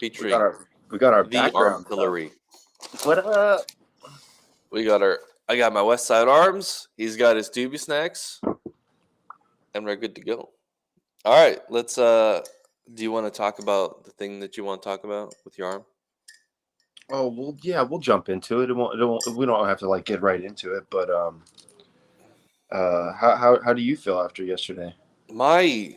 We got featuring our the background stuff. Armtillery. What We got our. I got my West Side Arms. He's got his doobie snacks, and we're good to go. All right, let's. Do you want to talk about the thing that you want to talk about with your arm? Oh well, yeah, we'll jump into it. We don't have to like get right into it, but how do you feel after yesterday? My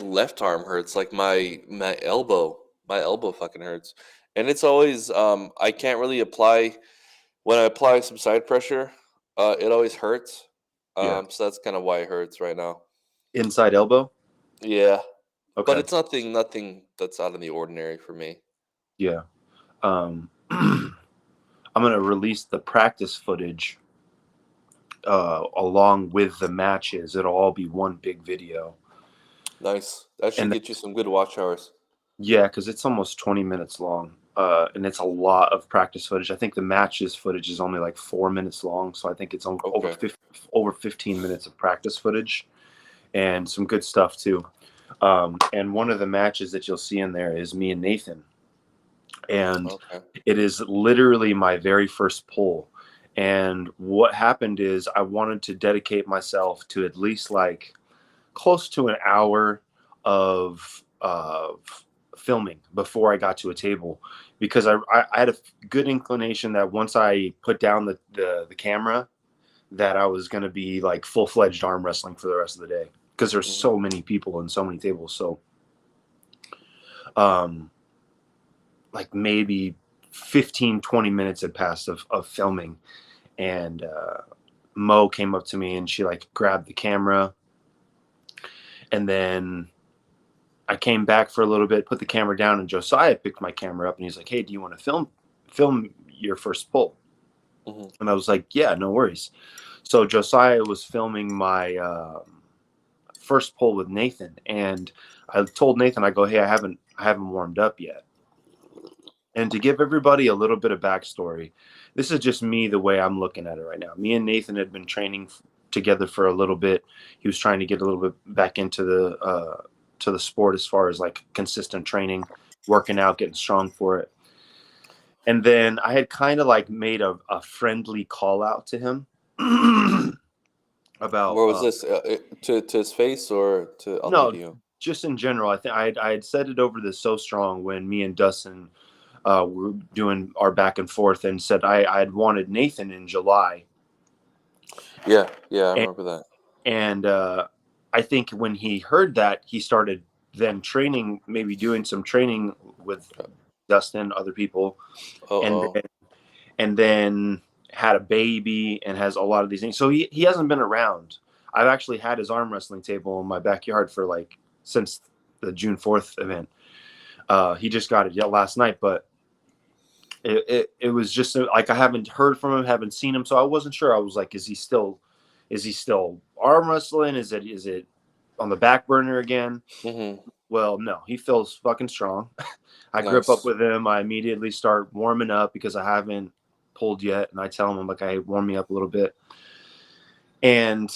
left arm hurts. Like my elbow. My elbow fucking hurts, and it's always I can't really apply when I apply some side pressure. It always hurts. Yeah, So that's kind of why it hurts right now. inside elbow. Yeah, but Okay, it's nothing that's out of the ordinary for me. yeah. I'm gonna release the practice footage along with the matches. It'll all be one big video, Nice. That should and get you some good watch hours. yeah, because it's almost 20 minutes long. And it's a lot of practice footage. I think the matches footage is only like 4 minutes long, so I think it's Okay. over 15 minutes of practice footage and some good stuff too. And one of the matches that you'll see in there is me and Nathan, and Okay. it is literally my very first pull. And what happened is I wanted to dedicate myself to at least like close to an hour of filming before I got to a table, because I had a good inclination that once I put down the camera, that I was going to be like full-fledged arm wrestling for the rest of the day, because there's Hmm. so many people and so many tables. So um like maybe 15-20 minutes had passed of filming, and Mo came up to me and she like grabbed the camera, and then I came back for a little bit, put the camera down, and Josiah picked my camera up and he's like, "Hey, do you want to film your first pull?" Hmm. And I was like, "Yeah, no worries." So Josiah was filming my first pull with Nathan, and I told Nathan, I go, "Hey, I haven't warmed up yet." And to give everybody a little bit of backstory, this is just me the way I'm looking at it right now. Me and Nathan had been training together for a little bit. He was trying to get a little bit back into the sport as far as like consistent training, working out, getting strong for it. And then I had kind of like made a friendly call out to him about Where was this? To his face or to on the no, video? just in general. I think I had said it over the So Strong when me and Dustin were doing our back and forth, and said I had wanted Nathan in July, Yeah, yeah, I and, remember that. and I think when he heard that, he started then training, maybe doing some training with Dustin, other people, Uh and oh. then had a baby and has a lot of these things. So he hasn't been around. I've actually had his arm wrestling table in my backyard for like since the June 4th event. He just got it last night, but it was just like I haven't heard from him, haven't seen him, so I wasn't sure. I was like, is he still arm wrestling? Is it on the back burner again? Hmm. Well, no, he feels fucking strong. I grip up Nice. with him. I immediately start warming up because I haven't pulled yet, and I tell him, I'm like, "Hey, warm me up a little bit." And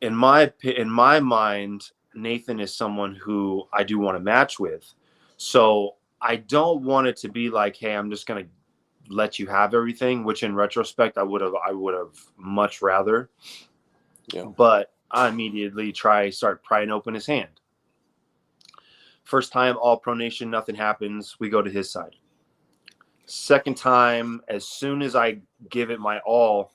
in my mind, Nathan is someone who I do want to match with, so I don't want it to be like, "Hey, I'm just gonna let you have everything," which in retrospect I would have much rather. Yeah. But I immediately start prying open his hand. First time, all pronation, nothing happens. We go to his side. Second time, as soon as I give it my all,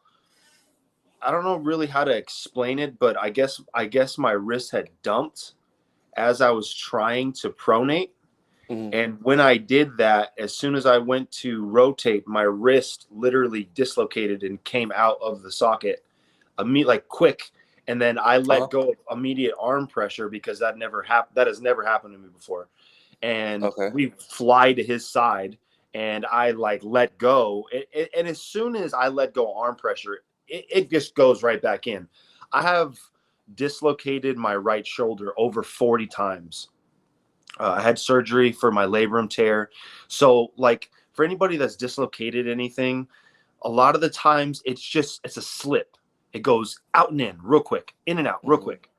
I don't know really how to explain it, but I guess my wrist had dumped as I was trying to pronate. Hmm. And when I did that, as soon as I went to rotate, my wrist literally dislocated and came out of the socket, like quick. And then I Uh let huh. go of immediate arm pressure because that never happened. That has never happened to me before. And Okay. we fly to his side, and I like let go. And as soon as I let go arm pressure, it just goes right back in. I have dislocated my right shoulder over 40 times. I had surgery for my labrum tear. So, like, for anybody that's dislocated anything, a lot of the times it's a slip. It goes out and in real quick, in and out real Hmm. quick.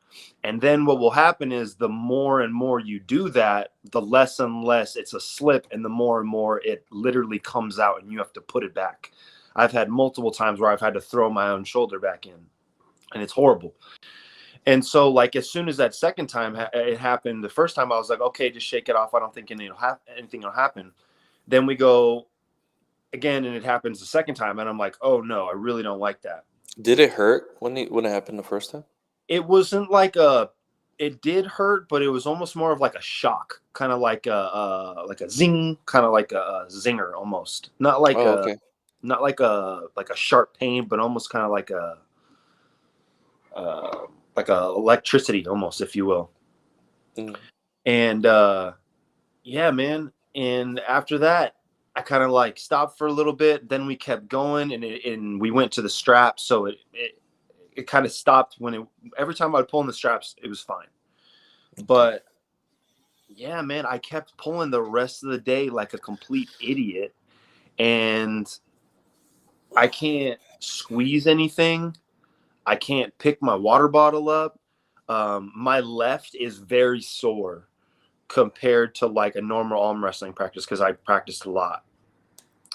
And then what will happen is the more and more you do that, the less and less it's a slip, and the more and more it literally comes out and you have to put it back. I've had multiple times where I've had to throw my own shoulder back in, and it's horrible. And so, like, as soon as that second time it happened, the first time I was like, okay, just shake it off. I don't think anything will happen. Then we go again, and it happens the second time, and I'm like, oh no, I really don't like that. Did it hurt when it happened the first time? It wasn't it did hurt, but it was almost more of like a shock, kind of like a zing, kind of like a zinger almost. Not like Okay. not like a sharp pain, but almost kind of like a electricity almost, if you will. Mm. And yeah, man. And after that, I kind of like stopped for a little bit. Then we kept going, and we went to the straps. So it kind of stopped every time I'd pull in the straps, it was fine. But yeah, man, I kept pulling the rest of the day like a complete idiot, and I can't squeeze anything. I can't pick my water bottle up. My left is very sore compared to like a normal arm wrestling practice because I practiced a lot,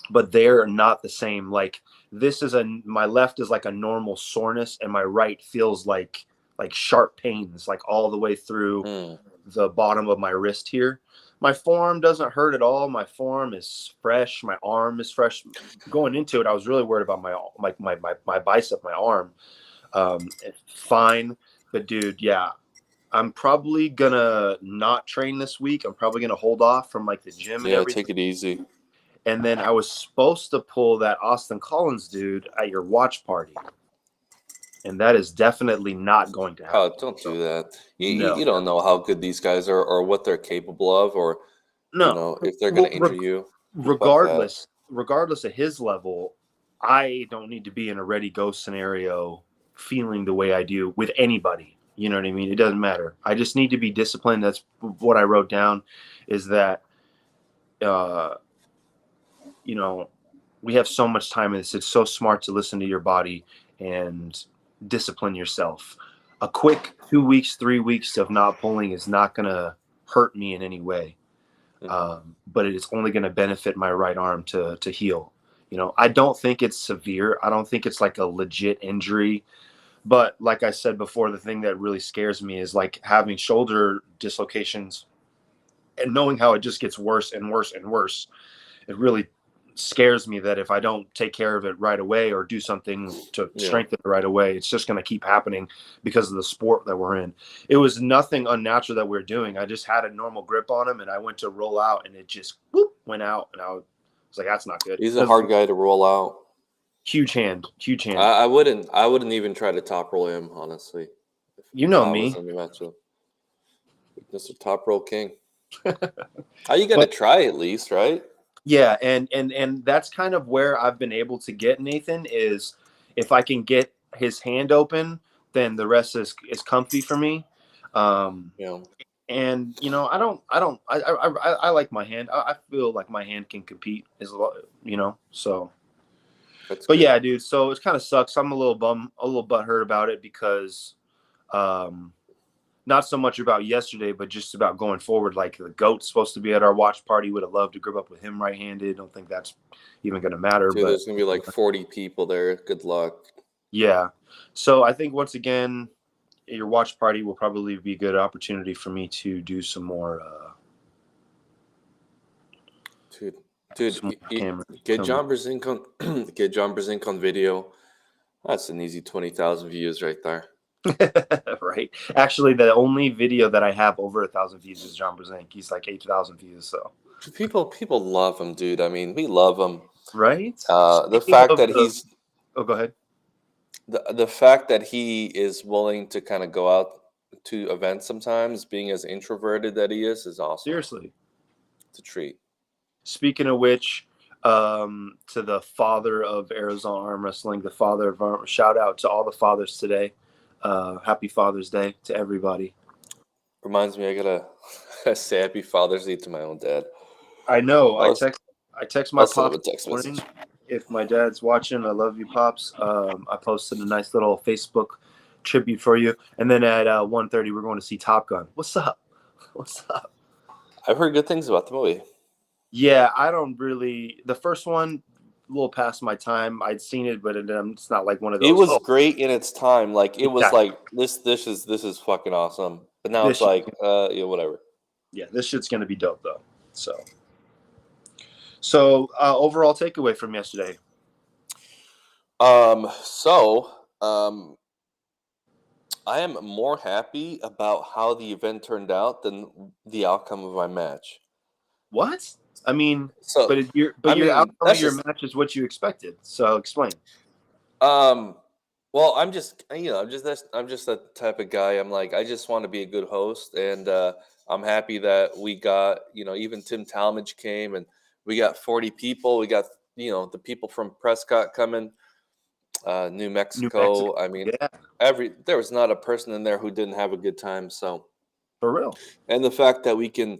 but they're not the same. Like my left is like a normal soreness, and my right feels like sharp pains, like all the way through the bottom of my wrist here. My forearm doesn't hurt at all. My forearm is fresh. My arm is fresh. Going into it, I was really worried about my bicep, my arm. Fine, but dude, yeah, I'm probably gonna not train this week. I'm probably gonna hold off from like the gym and everything. Take it easy. And then I was supposed to pull that Austin Collins dude at your watch party, and that is definitely not going to happen. Oh, don't do that. You don't know how good these guys are, or what they're capable of, or if they're going to injure you. Regardless of his level, I don't need to be in a ready go scenario feeling the way I do with anybody. You know what I mean? It doesn't matter. I just need to be disciplined. That's what I wrote down, is that we have so much time in this. It's so smart to listen to your body and discipline yourself. A quick 2 weeks, 3 weeks of not pulling is not going to hurt me in any way. But it is only going to benefit my right arm to heal. I don't think it's severe. I don't think it's like a legit injury. But like I said before, the thing that really scares me is like having shoulder dislocations and knowing how it just gets worse and worse and worse. It really scares me that if I don't take care of it right away or do something to strengthen it right away, it's just going to keep happening because of the sport that we're in. It was nothing unnatural that we're doing. I just had a normal grip on him, and I went to roll out, and it just went out, and I was like, that's not good. He's a hard guy to roll out. Huge hand. I wouldn't even try to top roll him, honestly. You know me, Mr. Top Roll King. You got to try at least, right? Yeah, and that's kind of where I've been able to get Nathan, is if I can get his hand open, then the rest is comfy for me. And I like my hand. I feel like my hand can compete, so. That's but good. Yeah, dude. So it kind of sucks. I'm a little butthurt about it because, not so much about yesterday, but just about going forward. Like the GOAT's supposed to be at our watch party. Would have loved to grip up with him right-handed. Don't think that's even going to matter. Dude, but there's going to be like 40 people there. Good luck. Yeah. So I think once again, your watch party will probably be a good opportunity for me to do some more. Dude, get John Brzezinski on video. That's an easy 20,000 views right there. Right. Actually, the only video that I have over 1,000 views is John Brzezinski. He's like 8,000 views. So people love him, dude. I mean, we love him. Right. The fact that he's. Oh, go ahead. The fact that he is willing to kind of go out to events sometimes, being as introverted that he is awesome. Seriously, it's a treat. Speaking of which, to the father of Arizona Arm Wrestling, the father of shout out to all the fathers today. Happy Father's Day to everybody. Reminds me, I gotta say Happy Father's Day to my own dad. I know. I text my pops this morning. If my dad's watching, I love you, pops. I posted a nice little Facebook tribute for you. And then at 1:30, we're going to see Top Gun. What's up? What's up? I've heard good things about the movie. Yeah, I don't really. The first one, a little past my time. I'd seen it, but it's not like one of those. It was great in its time. Like it was exactly. like this is fucking awesome. But now This it's like yeah, whatever. Yeah, this shit's gonna be dope though. So overall takeaway from yesterday. I am more happy about how the event turned out than the outcome of my match. What? I mean, So your outcome of your match is what you expected. So explain. Well, I'm just I'm just that type of guy. I'm like I just want to be a good host, and I'm happy that we got even Tim Talmadge came, and we got 40 people. We got the people from Prescott coming, New Mexico. I mean, yeah. there was not a person in there who didn't have a good time. So for real, and the fact that we can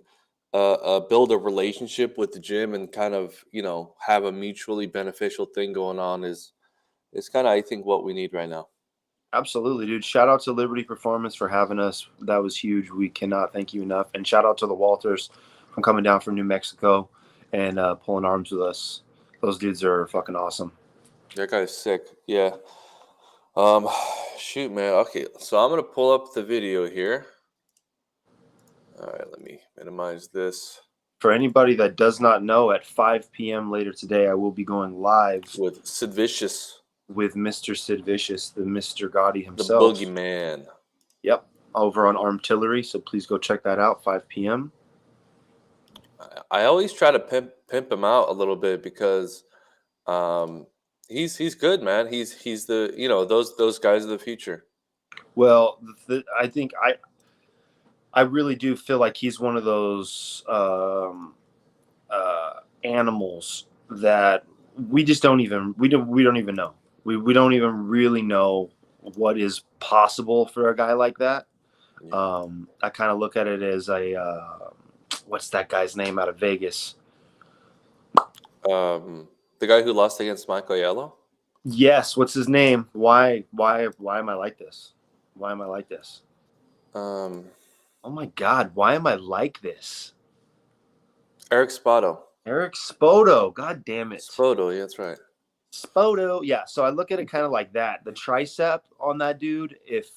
build a relationship with the gym and kind of have a mutually beneficial thing going on is kind of I think what we need right now. Absolutely, dude. Shout out to Liberty Performance for having us. That was huge. We cannot thank you enough. And shout out to the Walters from coming down from New Mexico and pulling arms with us. Those dudes are fucking awesome. That guy's sick. Yeah. Shoot, man. Okay, so I'm gonna pull up the video here. All right, let me minimize this. For anybody that does not know, at 5 p.m. later today, I will be going live with Sid Vicious. With Mr. Sid Vicious, the Mr. Gotti himself. The boogeyman. Yep, over on Armtillery. So please go check that out, 5 p.m. I always try to pimp him out a little bit because he's good, man. He's the those guys of the future. Well, I think I really do feel like he's one of those animals that we just don't even even know. We don't even really know what is possible for a guy like that. Yeah. I kind of look at it as a what's that guy's name out of Vegas? The guy who lost against Michael Yellow? Yes. What's his name? Why am I like this? Why am I like this? Oh my God! Why am I like this? Eric Spoto. Eric Spoto. God damn it. Spoto. Yeah, that's right. Spoto. Yeah. So I look at it kind of like that. The tricep on that dude. If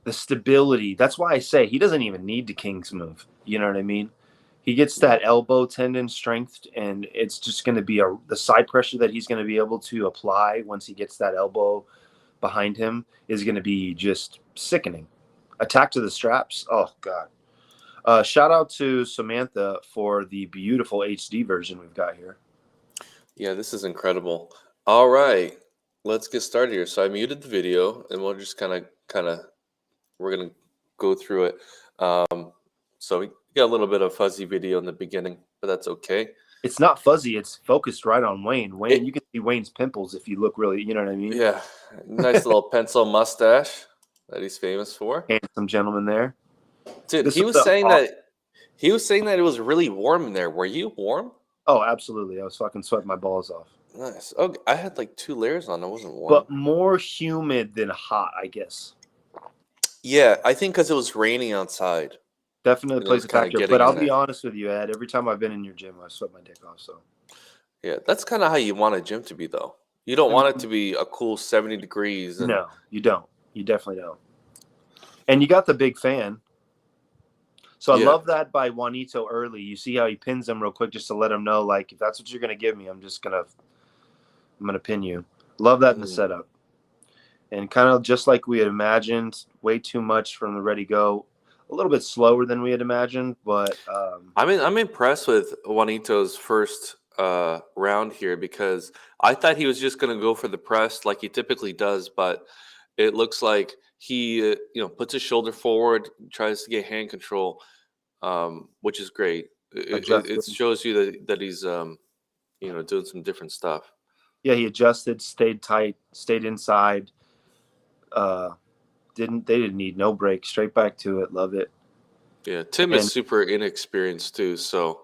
the stability. That's why I say he doesn't even need the King's move. You know what I mean? He gets that elbow tendon strength, and it's just going to be the side pressure that he's going to be able to apply once he gets that elbow behind him is going to be just sickening. Attack to the straps. Oh, God. Shout out to Samantha for the beautiful HD version we've got here. Yeah, this is incredible. All right, let's get started here. So I muted the video, and we'll just kind of, we're going to go through it. So we got a little bit of fuzzy video in the beginning, but that's okay. It's not fuzzy. It's focused right on Wayne. You can see Wayne's pimples if you look really, you know what I mean? Yeah, nice little pencil mustache that he's famous for. Handsome gentleman there. Dude, he was saying that it was really warm in there. Were you warm? Oh, absolutely. I was fucking sweating my balls off. Nice. Okay, I had like 2 layers on. I wasn't warm. But more humid than hot, I guess. Yeah, I think because it was raining outside. Definitely plays a factor. But I'll be honest with you, Ed. Every time I've been in your gym, I sweat my dick off. So. Yeah, that's kind of how you want a gym to be, though. You don't want it to be a cool 70 degrees. No, you don't. You definitely don't. And you got the big fan. So I love that by Juanito early. You see how he pins him real quick just to let him know, like, if that's what you're going to give me, I'm going to pin you. Love that in the setup. And kind of just like we had imagined, way too much from the ready go. A little bit slower than we had imagined, but I'm impressed with Juanito's first round here because I thought he was just going to go for the press like he typically does, but it looks like he puts his shoulder forward, tries to get hand control, which is great. It shows you that he's doing some different stuff. Yeah, he adjusted, stayed tight, stayed inside. They didn't need no break, straight back to it. Love it. Yeah, Tim is super inexperienced too, so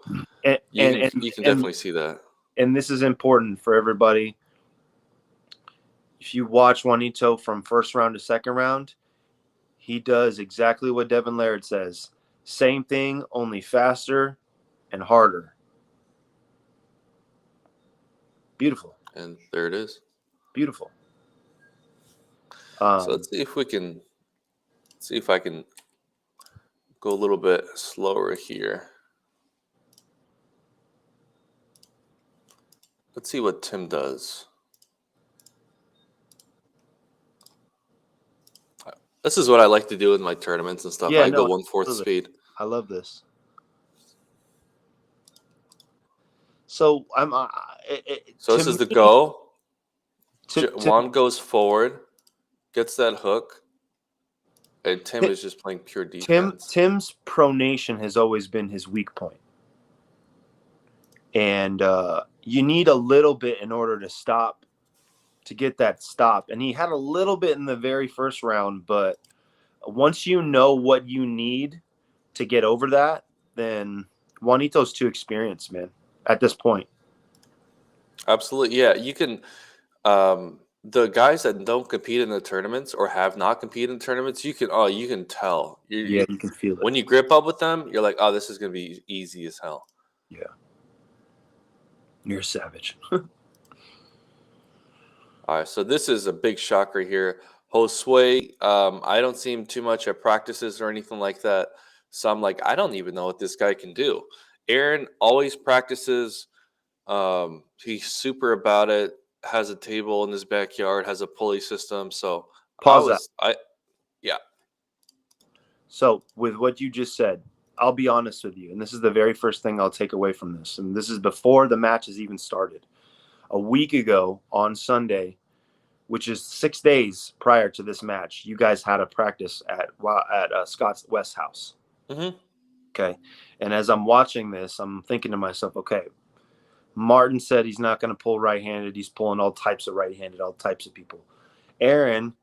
you can definitely see that. And this is important for everybody. if you watch Juanito from first round to second round, he does exactly what Devin Laird says. Same thing, only faster and harder. Beautiful. And there it is. Beautiful. So let's see if we can see if I can go a little bit slower here. Let's see what Tim does. This is what I like to do in my tournaments and stuff. Yeah, I go no, 1/4 speed. I love this. So I'm. So this is the go. To, Juan goes forward, gets that hook, and Tim is just playing pure defense. Tim's pronation has always been his weak point, and you need a little bit in order to stop, to get that stop. And he had a little bit in the very first round, but once you know what you need to get over that, then Juanito's too experienced, man. At this point. Absolutely, yeah. You can. The guys that don't compete in the tournaments or have not competed in tournaments, you can tell. You can feel it. When you grip up with them, you're like, oh, this is gonna be easy as hell. Yeah. You're a savage. All right, so this is a big shocker here. Josue, I don't see him too much at practices or anything like that. So I'm like, I don't even know what this guy can do. Aaron always practices. He's super about it. Has a table in his backyard. Has a pulley system. So Pause that. Yeah. So with what you just said, I'll be honest with you, and this is the very first thing I'll take away from this. And this is before the match has even started. A week ago on Sunday, which is 6 days prior to this match, you guys had a practice at Scott's West house. Mm-hmm. Okay. And as I'm watching this, I'm thinking to myself, okay, Martin said he's not going to pull right-handed. He's pulling all types of right-handed, all types of people. Aaron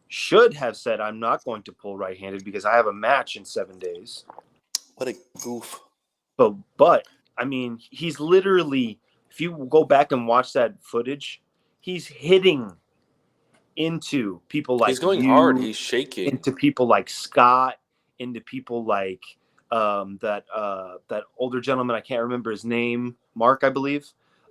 should have said, I'm not going to pull right-handed because I have a match in 7 days. What a goof. But I mean, he's literally, if you go back and watch that footage, he's hitting into people like he's going hard. He's shaking into people like Scott, into people like that older gentleman. I can't remember his name. Mark, I believe.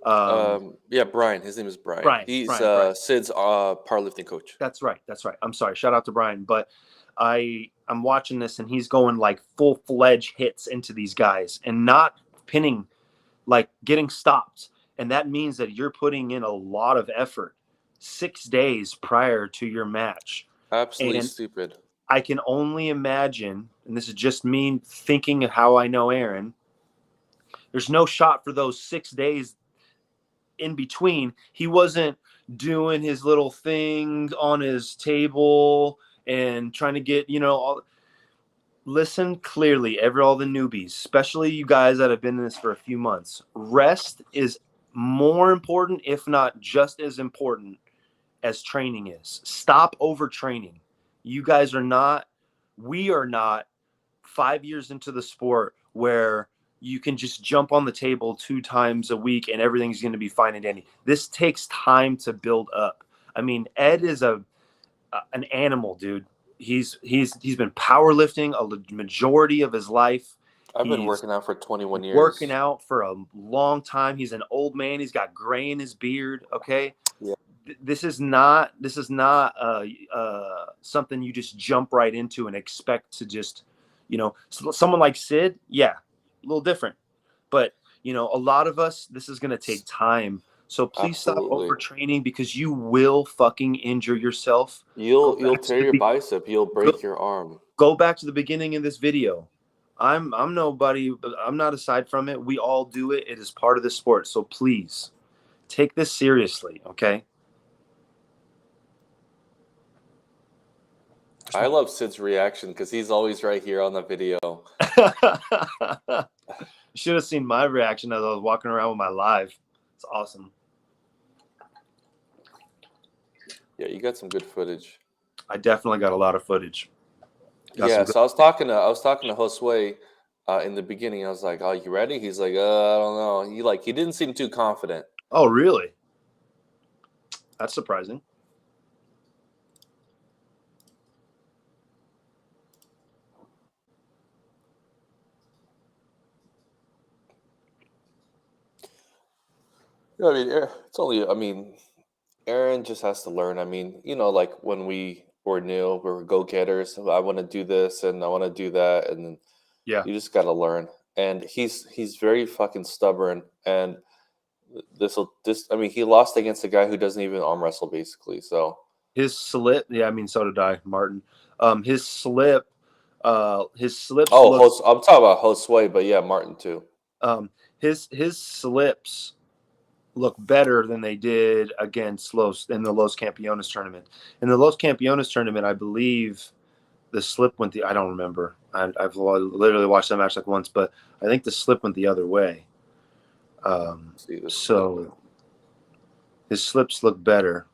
Yeah, Brian. His name is Brian. He's Brian. Sid's powerlifting coach. That's right. I'm sorry. Shout out to Brian. But I'm watching this, and he's going like full-fledged hits into these guys and not pinning, like getting stopped. And that means that you're putting in a lot of effort 6 days prior to your match. Absolutely stupid. I can only imagine, and this is just me thinking of how I know Aaron, there's no shot for those 6 days in between. He wasn't doing his little thing on his table and trying to get, listen clearly, all the newbies, especially you guys that have been in this for a few months. Rest is more important, if not just as important as training is. Stop overtraining. You guys are not, we are not 5 years into the sport where you can just jump on the table 2 times a week and everything's going to be fine and dandy. This takes time to build up. I mean, Ed is an animal, dude. He's been powerlifting a majority of his life. I've been working out for 21 years. Working out for a long time. He's an old man. He's got gray in his beard. Okay. Yeah. This is not something you just jump right into and expect to just, someone like Sid. Yeah. A little different, but a lot of us, this is going to take time. So please stop overtraining, because you will fucking injure yourself. You'll tear your bicep. You'll break your arm. Go back to the beginning of this video. I'm nobody. I'm not aside from it. We all do it. It is part of the sport. So please take this seriously. Okay. I love Sid's reaction because he's always right here on the video. You should have seen my reaction as I was walking around with my live. It's awesome. Yeah, you got some good footage. I definitely got a lot of footage. So I was talking to Josue in the beginning. I was like, "Oh, you ready?" He's like, "I don't know." He didn't seem too confident. Oh, really? That's surprising. I mean, it's only. I mean, Aaron just has to learn. I mean, like when we were new, we were go getters. I want to do this and I want to do that, and then Yeah, you just got to learn. And he's very fucking stubborn. And this. I mean, he lost against a guy who doesn't even arm wrestle, basically. So his slip. Yeah, I mean, so did I, Martin. His slip. His slips oh, look. I'm talking about Josue, but yeah, Martin too. His slips look better than they did against Los in the Los Campeones tournament. In the Los Campeones tournament, I believe the slip went the. I don't remember. I've literally watched that match like once, but I think the slip went the other way. See this slip. So his slips look better.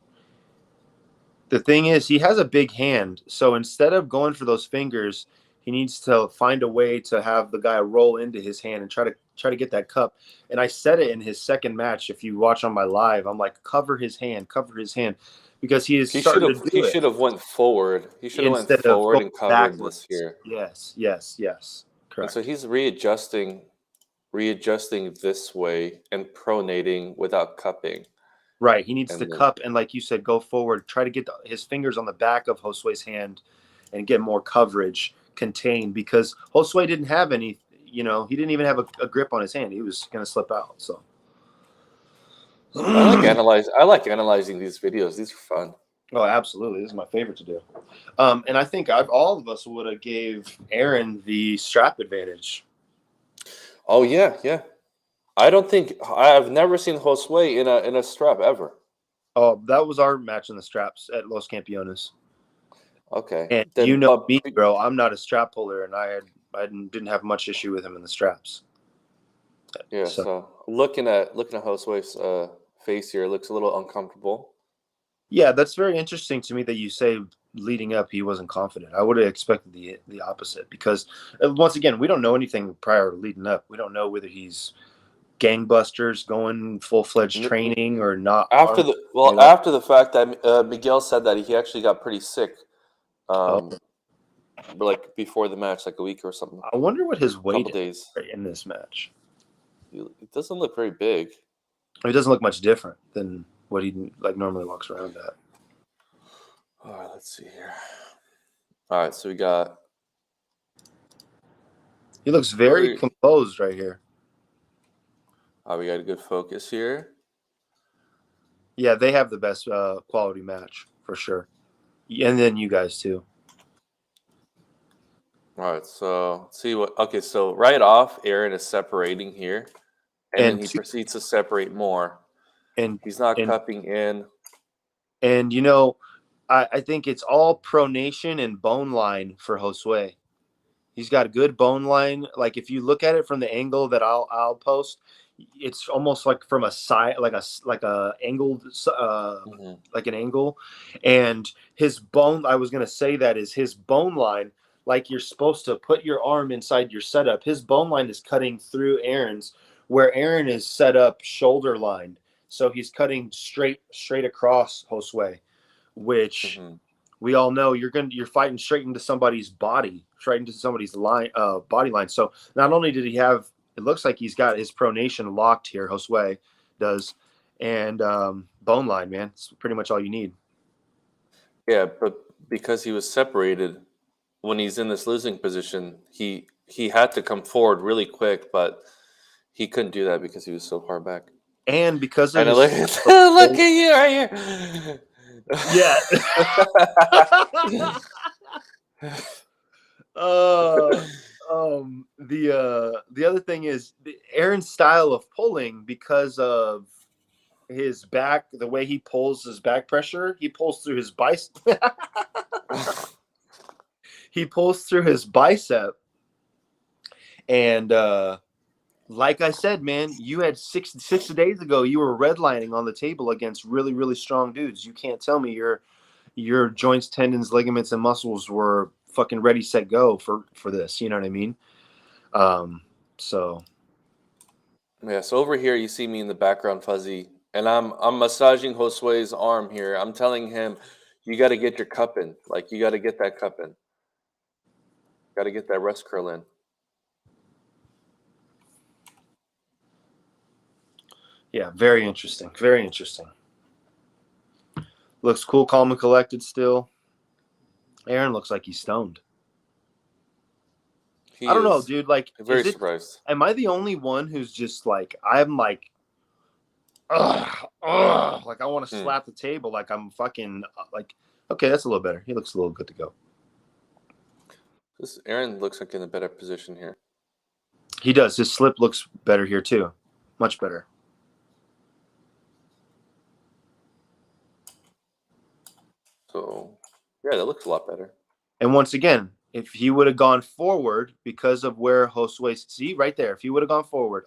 The thing is, he has a big hand, so instead of going for those fingers, he needs to find a way to have the guy roll into his hand and try to get that cup. And I said it in his second match. If you watch on my live, I'm like, cover his hand, because he is starting to He do it should have went forward. He should have went instead of forward going and covered this backwards. here. Yes, And so correct. he's readjusting this way and pronating without cupping. Right, he needs to And then cup and, like you said, go forward. Try to get his fingers on the back of Josue's hand and get more coverage contained because Josue didn't have any. He didn't even have a grip on his hand. He was going to slip out. So I like analyzing these videos. These are fun. Oh, absolutely. This is my favorite to do. And I think all of us would have gave Aaron the strap advantage. Oh yeah, yeah. I've never seen Josue in a strap ever. Oh, that was our match in the straps at Los Campeones. Okay. And Then me, bro. I'm not a strap puller, and I didn't have much issue with him in the straps. yeah, so looking at Josue's face here, it looks a little uncomfortable. Yeah, that's very interesting to me that you say leading up he wasn't confident. I would have expected the opposite because once again, we don't know anything prior to leading up. We don't know whether he's gangbusters going full-fledged training or not. After the fact that Miguel said that he actually got pretty sick, Oh, like before the match, like a week or something, I wonder what his weight couple days. is in this match. It doesn't look very big. It doesn't look much different than what he normally walks around at. All right, let's see here. All right, so we got. He looks very composed right here. We got a good focus here. Yeah, they have the best quality match for sure, and then you guys too. All right, so let's see what. Okay, so right off, Aaron is separating here, and then he proceeds to separate more. And he's not cupping in. And I think it's all pronation and bone line for Josue. He's got a good bone line. Like if you look at it from the angle that I'll post, it's almost like from a side, like a angled, like an angle. And his bone. I was gonna say that is his bone line. Like you're supposed to put your arm inside your setup. His bone line is cutting through Aaron's, where Aaron is set up shoulder line. So he's cutting straight across Josue, which we all know you're fighting straight into somebody's body, straight into somebody's body line. So not only did he have, it looks like he's got his pronation locked here, Josue does, and bone line, man. It's pretty much all you need. Yeah, but because he was separated when he's in this losing position, he had to come forward really quick, but he couldn't do that because he was so far back. And because of look at you right here. Yeah. The other thing is Aaron's style of pulling, because of his back, the way he pulls his back pressure, he pulls through his bicep. He pulls through his bicep. And like I said, man, you had six days ago, you were redlining on the table against really, really strong dudes. You can't tell me your joints, tendons, ligaments, and muscles were fucking ready, set, go for this. You know what I mean? So yeah. So over here, you see me in the background, Fuzzy, and I'm massaging Josue's arm here. I'm telling him, you got to get your cup in. Like you got to get that cup in. Got to get that rest curl in. Yeah, very interesting. Very interesting. Looks cool, calm, and collected still. Aaron looks like he's stoned. I He don't know, is dude. Like, very surprised. am I the only one who's just like, I'm like, ugh, like I want to slap the table, like I'm fucking, like, okay, that's a little better. He looks a little good to go. This Aaron looks like in a better position here. He does. His slip looks better here too. Much better. So, yeah, that looks a lot better. And once again, if he would have gone forward because of where Josue, see right there, if he would have gone forward,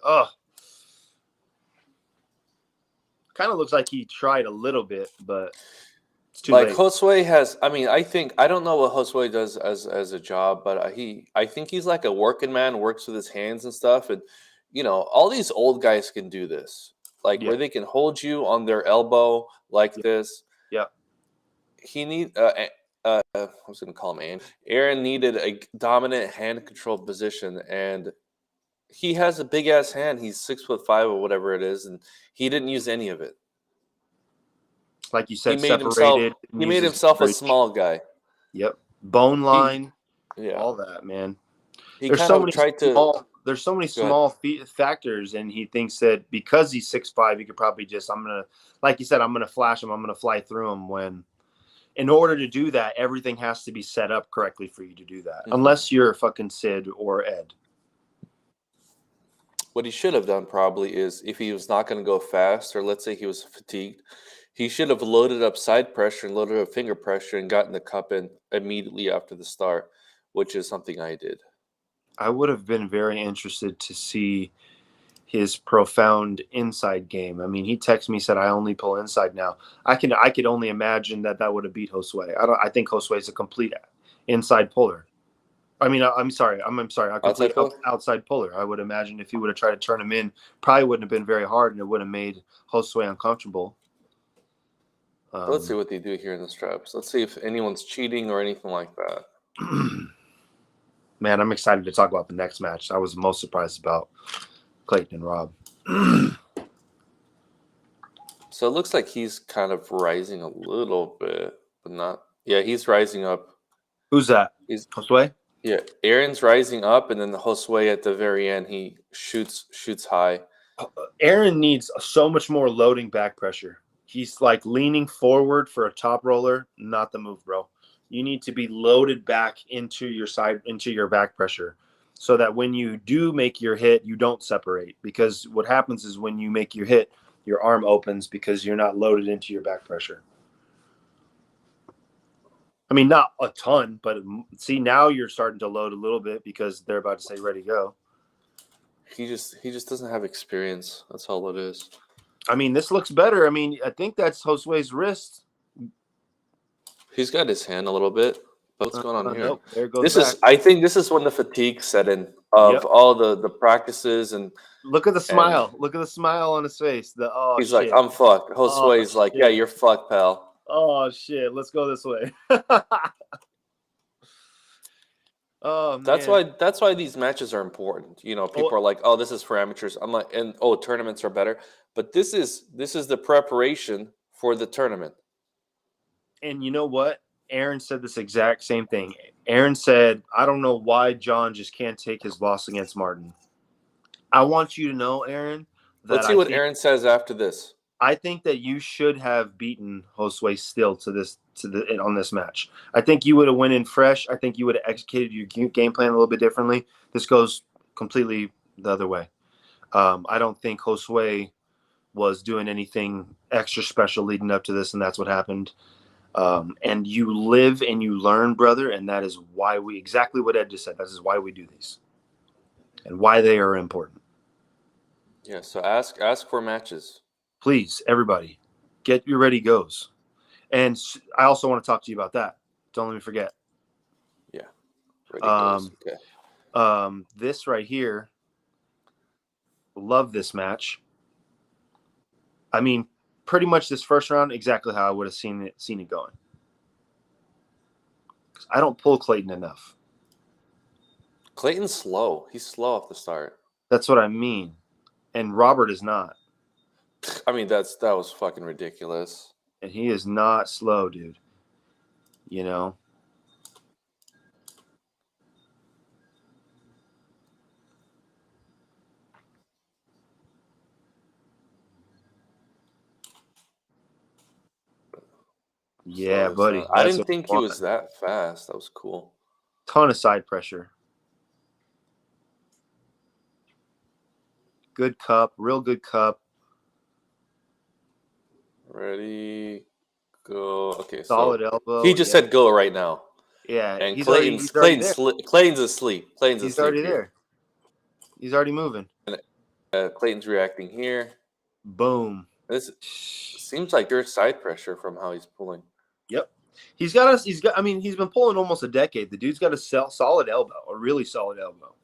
kind of looks like he tried a little bit, but it's too Like late. Josue has, I mean, I don't know what Josue does as a job, but I think he's like a working man, works with his hands and stuff, and all these old guys can do this, like Yeah. where they can hold you on their elbow like this. Yeah. He need I was gonna call him Aaron needed a dominant hand control position, and he has a big ass hand. He's 6'5" or whatever it is, and he didn't use any of it. Like you said, He made separated. himself a small guy. Yep. Bone line. Yeah. All that, man. He There's kind so of many tried small. to. There's so many Go ahead. small factors, and he thinks that because he's 6'5", he could probably just. Like you said, I'm gonna flash him. I'm gonna fly through him. When, in order to do that, everything has to be set up correctly for you to do that. Mhm. Unless you're fucking Sid or Ed. What he should have done probably is if he was not going to go fast, or let's say he was fatigued, he should have loaded up side pressure and loaded up finger pressure and gotten the cup in immediately after the start, which is something I did. I would have been very interested to see his profound inside game. I mean, he texted me, said, "I only pull inside now." I could only imagine that would have beat Josue. I think Josue is a complete inside puller. I mean, I'm sorry. I'm sorry. A complete outside puller. I would imagine if he would have tried to turn him in, probably wouldn't have been very hard, and it would have made Josue uncomfortable. Let's see what they do here in the straps. Let's see if anyone's cheating or anything like that. Man, I'm excited to talk about the next match. I was most surprised about Clayton and Rob. So it looks like he's kind of rising a little bit, but not. Yeah, he's rising up. Who's that? He's Josue? Yeah, Aaron's rising up, and then the Josue at the very end, he shoots high. Aaron needs so much more loading back pressure. He's like leaning forward for a top roller, not the move, bro. You need to be loaded back into your back pressure, so that when you do make your hit, you don't separate. Because what happens is when you make your hit, your arm opens because you're not loaded into your back pressure. I mean, not a ton, but see, now you're starting to load a little bit because they're about to say ready, go. He just doesn't have experience. That's all it is. I mean, this looks better. I mean, I think that's Josue's wrist. He's got his hand a little bit. But what's going on here? Nope, there goes I think this is when the fatigue set in of all the practices and look at the smile. Look at the smile on his face. He's like, I'm fucked. Josue's like, yeah, you're fucked, pal. Oh shit, let's go this way. Oh man. That's why these matches are important. People are like, oh, this is for amateurs. I'm like, and tournaments are better. But this is the preparation for the tournament. And you know what? Aaron said this exact same thing. Aaron said, I don't know why John just can't take his loss against Martin. I want you to know, Aaron. Let's see what Aaron says after this. I think that you should have beaten Josue still on this match. I think you would have went in fresh. I think you would have executed your game plan a little bit differently. This goes completely the other way. I don't think Josue was doing anything extra special leading up to this, and that's what happened. And you live and you learn, brother, and that is why exactly what Ed just said. That is why we do these and why they are important. Yeah, so ask for matches. Please, everybody, get your ready goes. And I also want to talk to you about that. Don't let me forget. Yeah. Ready goes. Okay. This right here, love this match. I mean, pretty much this first round, exactly how I would have seen it going. I don't pull Clayton enough. Clayton's slow. He's slow off the start. That's what I mean. And Robert is not. I mean, that was fucking ridiculous. And he is not slow, dude. You know? Yeah, Slow as buddy. hell. I That's didn't what think I he want. was that fast. That was cool. Ton of side pressure. Good cup, real good cup. Ready, go. Okay, Solid so elbow. he just Yeah. said go right now. Yeah. And He's already there. Clayton's asleep. Clayton's He's asleep already here. there. He's already moving. Clayton's reacting here. Boom. This seems like there's side pressure from how he's pulling. Yep. He's got. I mean, he's been pulling almost a decade. The dude's got a solid elbow, a really solid elbow.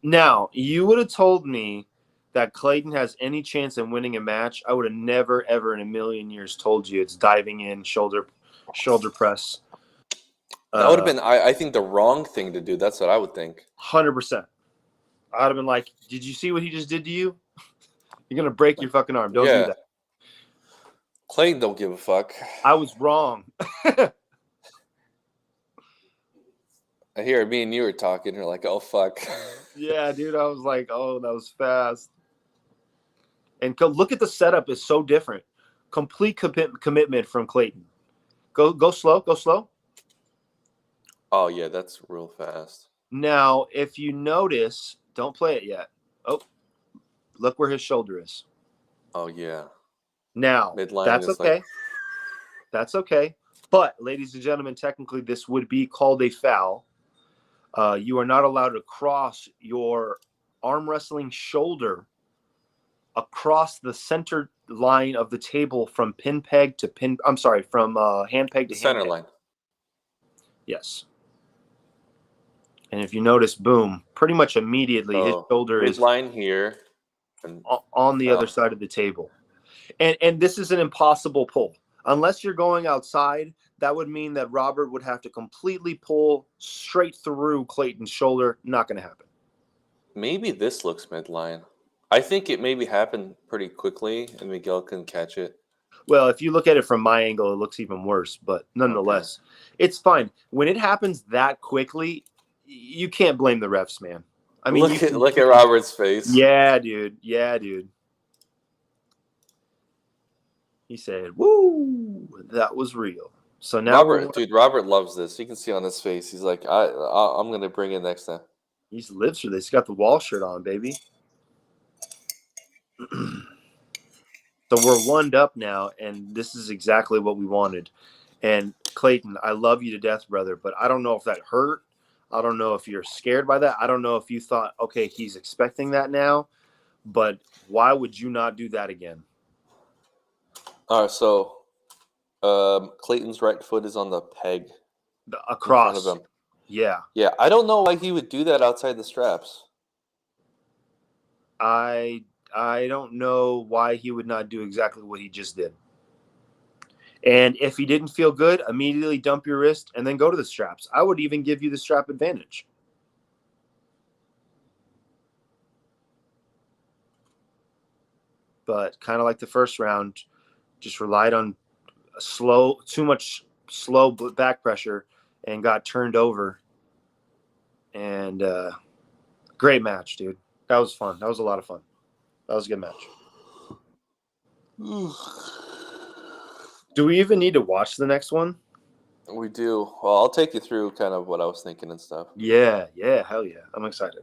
Now, you would have told me that Clayton has any chance in winning a match. I would have never, ever in a million years told you it's diving in, shoulder press. That would have been, I think, the wrong thing to do. That's what I would think. 100%. I'd have been like, did you see what he just did to you? You're going to break your fucking arm. Don't do that. Clayton don't give a fuck. I was wrong. I hear me and you were talking. You're like, oh, fuck. Yeah, dude. I was like, oh, that was fast. And look at the setup is so different. Complete commitment from Clayton. Go slow. Go slow. Oh, yeah, that's real fast. Now, if you notice, don't play it yet. Oh, look where his shoulder is. Oh, yeah. Now, Midline that's is okay. like... That's okay. But, ladies and gentlemen, technically this would be called a foul. You are not allowed to cross your arm wrestling shoulder across the center line of the table from hand peg to hand peg. Center line. Yes. And if you notice, boom, pretty much immediately his shoulder is midline here and on the other side of the table. And this is an impossible pull. Unless you're going outside, that would mean that Robert would have to completely pull straight through Clayton's shoulder. Not going to happen. Maybe this looks midline. I think it maybe happened pretty quickly, and Miguel couldn't catch it. Well, if you look at it from my angle, it looks even worse. But nonetheless, It's fine. When it happens that quickly, you can't blame the refs, man. I mean, look at Robert's face. Yeah, dude. Yeah, dude. He said, "Woo, that was real." So now, Robert loves this. You can see on his face. He's like, I'm gonna bring it next time. He lives for this. He's got the wall shirt on, baby. So we're one up now, and this is exactly what we wanted. And Clayton, I love you to death, brother, but I don't know if that hurt. I don't know if you're scared by that. I don't know if you thought, okay, he's expecting that now, but why would you not do that again? All right, so Clayton's right foot is on the peg across in front of him. Yeah. Yeah, I don't know why he would do that outside the straps. I don't know why he would not do exactly what he just did. And if he didn't feel good, immediately dump your wrist and then go to the straps. I would even give you the strap advantage. But kind of like the first round, just relied on too much slow back pressure and got turned over. And great match, dude. That was fun. That was a lot of fun. That was a good match. Do we even need to watch the next one? We do. Well, I'll take you through kind of what I was thinking and stuff. Yeah, hell yeah. I'm excited.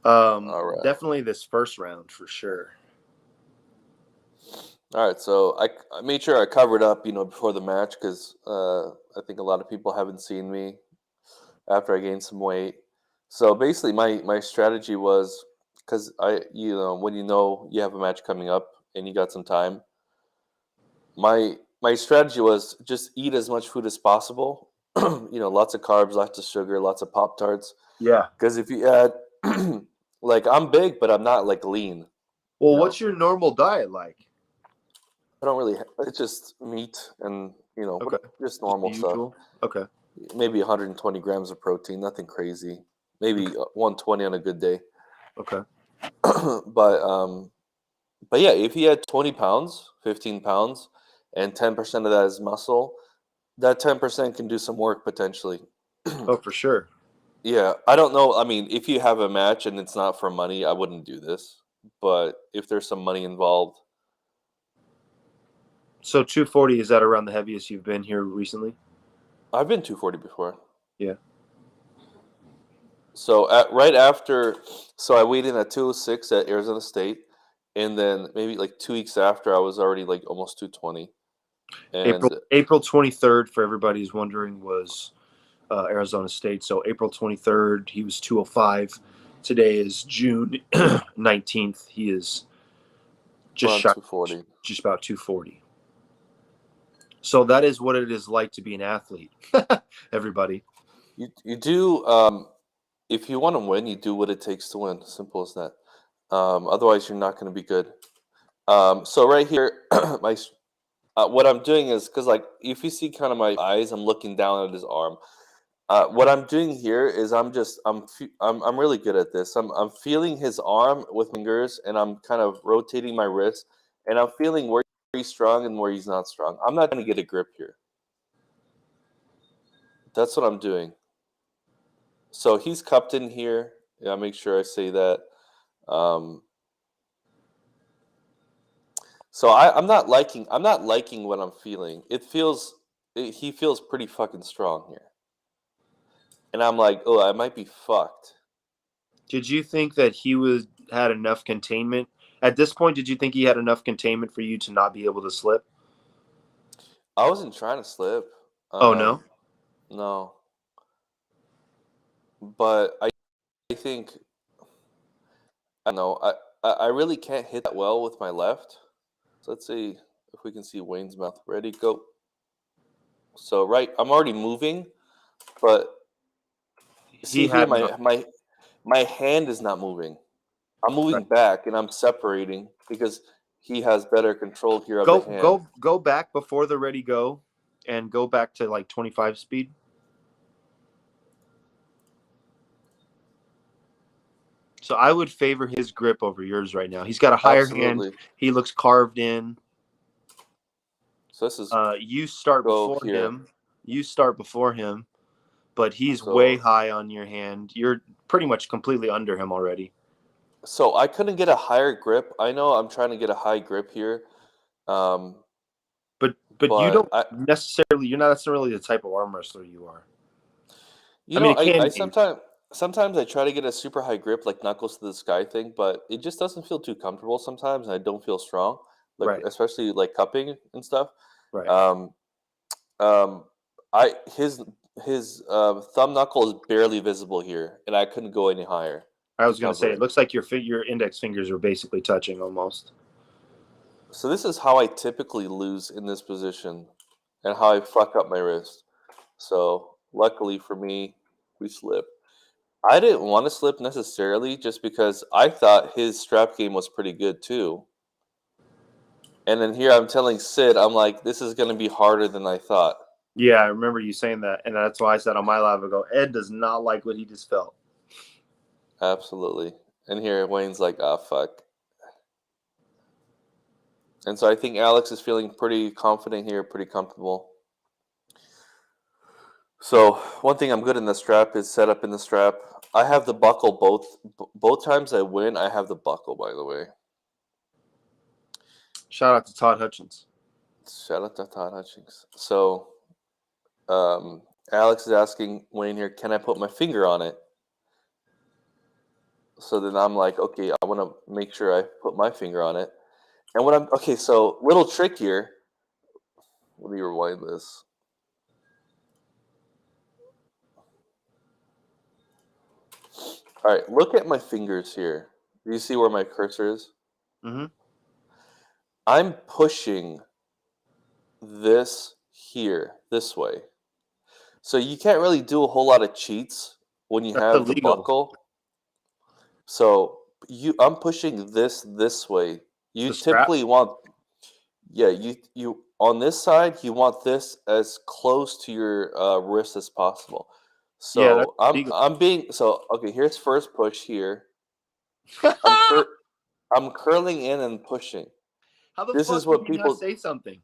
All right. Definitely this first round for sure. All right, so I made sure I covered up, before the match because I think a lot of people haven't seen me after I gained some weight. So basically, my strategy was because when you have a match coming up and you got some time, my strategy was just eat as much food as possible. Lots of carbs, lots of sugar, lots of Pop-Tarts. Yeah. Because if you add, like I'm big, but I'm not like lean. Well, what's your normal diet like? I don't really. It's just meat and just normal stuff. Okay. Maybe 120 grams of protein, nothing crazy. Maybe 120 on a good day. Okay. But But yeah, if he had 20 pounds, 15 pounds, and 10% of that is muscle, that 10% can do some work potentially. Oh, for sure. Yeah, I don't know. I mean, if you have a match and it's not for money, I wouldn't do this. But if there's some money involved, So 240, is that around the heaviest you've been here recently? I've been 240 before. Yeah. So right after, so I weighed in at 206 at Arizona State, and then maybe like 2 weeks after, I was already like almost 220. And April 23rd, for everybody who's wondering, was Arizona State. So April 23rd, he was 205. Today is June 19th. He is just around shot, 240. just about 240. So that is what it is like to be an athlete. Everybody. You do if you want to win, you do what it takes to win. Simple as that. Otherwise, you're not going to be good. So right here, what I'm doing is because like if you see kind of my eyes, I'm looking down at his arm. What I'm doing here is I'm really good at this. I'm feeling his arm with fingers, and I'm kind of rotating my wrist, and I'm feeling where he's strong and where he's not strong. I'm not trying to get a grip here. That's what I'm doing. So he's cupped in here. Yeah, make sure I say that. Um, so I'm not liking what I'm feeling. He feels pretty fucking strong here, and I'm like, oh, I might be fucked. Did you think that had enough containment at this point? Did you think he had enough containment for you to not be able to slip? I wasn't trying to slip. Oh no. No, but I think I don't know. I really can't hit that well with my left. So let's see if we can see Wayne's mouth. Ready, go. So right, I'm already moving, but He see here, had enough. my hand is not moving. I'm Right. moving back and I'm separating because he has better control here of the hand. Go back before the ready go, and go back to like 25 speed. So I would favor his grip over yours right now. He's got a higher hand. Absolutely. He looks carved in. So this is You start go before here. him. You start before him, but he's way So high on your hand. You're pretty much completely under him already. so I couldn't get a higher grip. I know I'm trying to get a high grip here. Um, But you but don't necessarily. You're not necessarily the type of arm wrestler you are. I mean, it I can be. sometimes I try to get a super high grip like knuckles to the sky thing, but it just doesn't feel too comfortable sometimes, and I don't feel strong, like Right. especially like cupping and stuff. Right. Um, um, I his thumb knuckle is barely visible here, and I couldn't go any higher I to was gonna cover say it it. looks like your index fingers are basically touching almost. So this is how I typically lose in this position, and how I fuck up my wrist. So luckily for me, we slip. I didn't want to slip necessarily just because I thought his strap game was pretty good too. And then here I'm telling Sid, I'm like, this is going to be harder than I thought. Yeah, I remember you saying that, and that's why I said on my live, I go, Ed does not like what he just felt. Absolutely. And here Wayne's like, ah, fuck. And so I think Alex is feeling pretty confident here, pretty comfortable. So one thing I'm good in the strap is set up in the strap. I have the buckle both times I win. I have the buckle, by the way. Shout out to Todd Hutchins. Shout out to Todd Hutchings. So Alex is asking Wayne here, can I put my finger on it? So then I'm like, okay, I want to make sure I put my finger on it. And so little trick here. Let me rewind this. All right, look at my fingers here. Do you see where my cursor is? Mm-hmm. I'm pushing this here, this way. So you can't really do a whole lot of cheats when you That's have the illegal. buckle. So I'm pushing this way. You The strap. typically want, yeah, you on this side you want this as close to your wrist as possible. Yeah, that's So illegal. I'm being so okay. Here's first push here. I'm cur- I'm curling in and pushing. How the This fuck is what did you not people say something?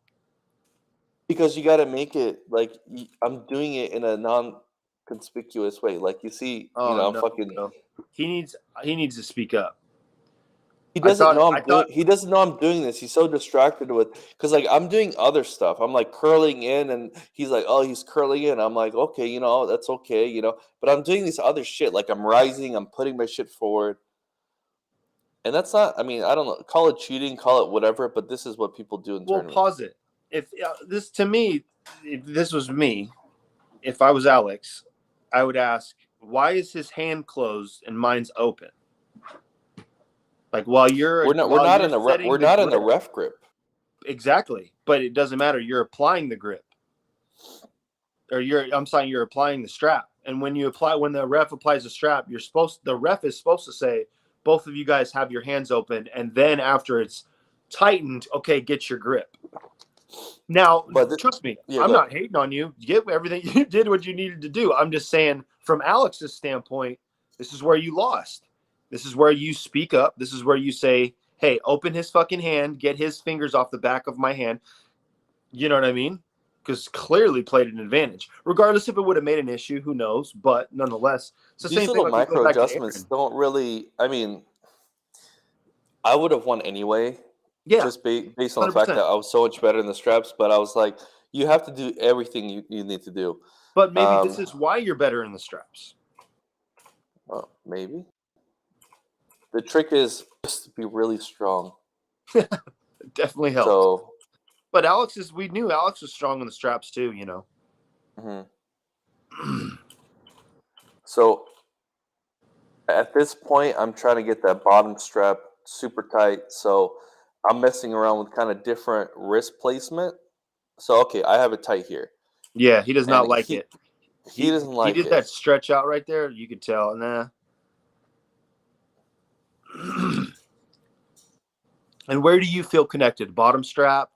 because you got to make it like I'm doing it in a non-conspicuous way. Like you see, Oh I'm no, fucking. no. He needs to speak up. He doesn't know I I'm doing. thought He doesn't know I'm doing this. He's so distracted with because like I'm doing other stuff. I'm like curling in, and he's like, "Oh, he's curling in." I'm like, "Okay, that's okay." But I'm doing this other shit. Like I'm rising. I'm putting my shit forward, and that's not. I mean, I don't know. Call it cheating. Call it whatever. But this is what people do in well, tournaments. pause it. If this to me, if this was me, if I was Alex, I would ask, why is his hand closed and mine's open? Like while you're We're not in a setting we're the not in a grip. ref grip. Exactly, but it doesn't matter. You're applying the grip, or I'm saying you're applying the strap. And when the ref applies the strap, the ref is supposed to say, both of you guys have your hands open, and then after it's tightened, okay, get your grip. Now, But trust me, yeah, I'm go not hating on you. You get everything. You did what you needed to do. I'm just saying, from Alex's standpoint, this is where you lost. This is where you speak up. This is where you say, hey, open his fucking hand, get his fingers off the back of my hand. You know what I mean? Because clearly played an advantage. Regardless if it would have made an issue, who knows? But nonetheless, it's the these same thing little like we go micro back to adjustments Aaron. don't really. I mean, I would have won anyway, Yeah, just based on the fact 100%. that I was so much better in the straps. But I was like, you have to do everything you need to do. But maybe this Um, is why you're better in the straps. well, maybe the trick is just to be really strong. It definitely helps. So, But we knew Alex was strong in the straps too, mhm. So at this point, I'm trying to get that bottom strap super tight. So I'm messing around with kind of different wrist placement. So okay, I have it tight here, Yeah, he does and not like he it. he He doesn't he like did it. that stretch out right there. You could tell. Nah. And where do you feel connected? Bottom strap?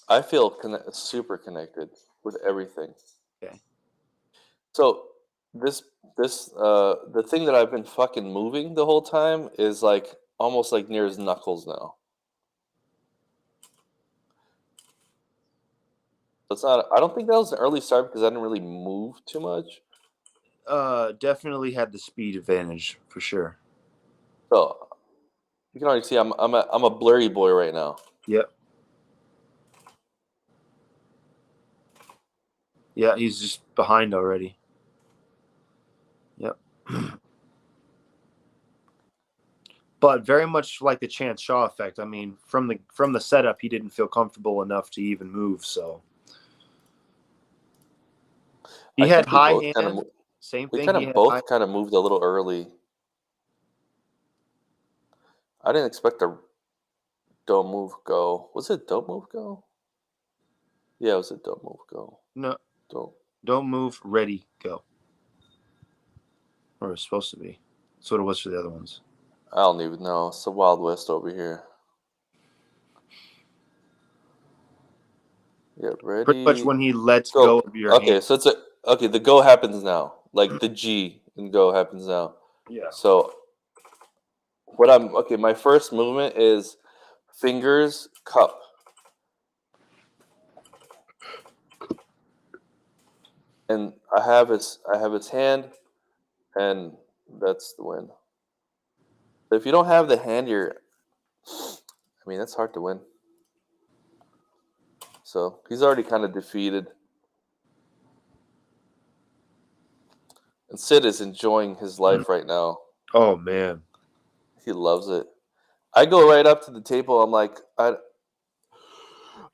I feel super connected with everything. Okay. So this the thing that I've been fucking moving the whole time is like almost like near his knuckles now. So it's not. I don't think that was an early start because I didn't really move too much. Definitely had the speed advantage for sure. So you can already see I'm a blurry boy right now. Yep. Yeah, he's just behind already. Yep. But very much like the Chance Shaw effect. I mean, from the setup, he didn't feel comfortable enough to even move. So he I had think high hand. Same we thing. kind He of had high. both kind of moved a little early. I didn't expect a don't move go. Was it don't move go? Yeah, it was a don't move go. No, Don't. don't move. Ready, go. Or it's supposed to be. That's what it was for the other ones. I don't even know. It's the Wild West over here. Yeah, Pretty much ready. when he lets go Go. of your hand. Okay, so the go happens now. Like the G and go happens now. Yeah. So my first movement is fingers cup. And I have its hand and that's the win. If you don't have the hand I mean that's hard to win. So he's already kind of defeated. And Sid is enjoying his life right now. Oh man. He loves it. I go right up to the table. I'm like, I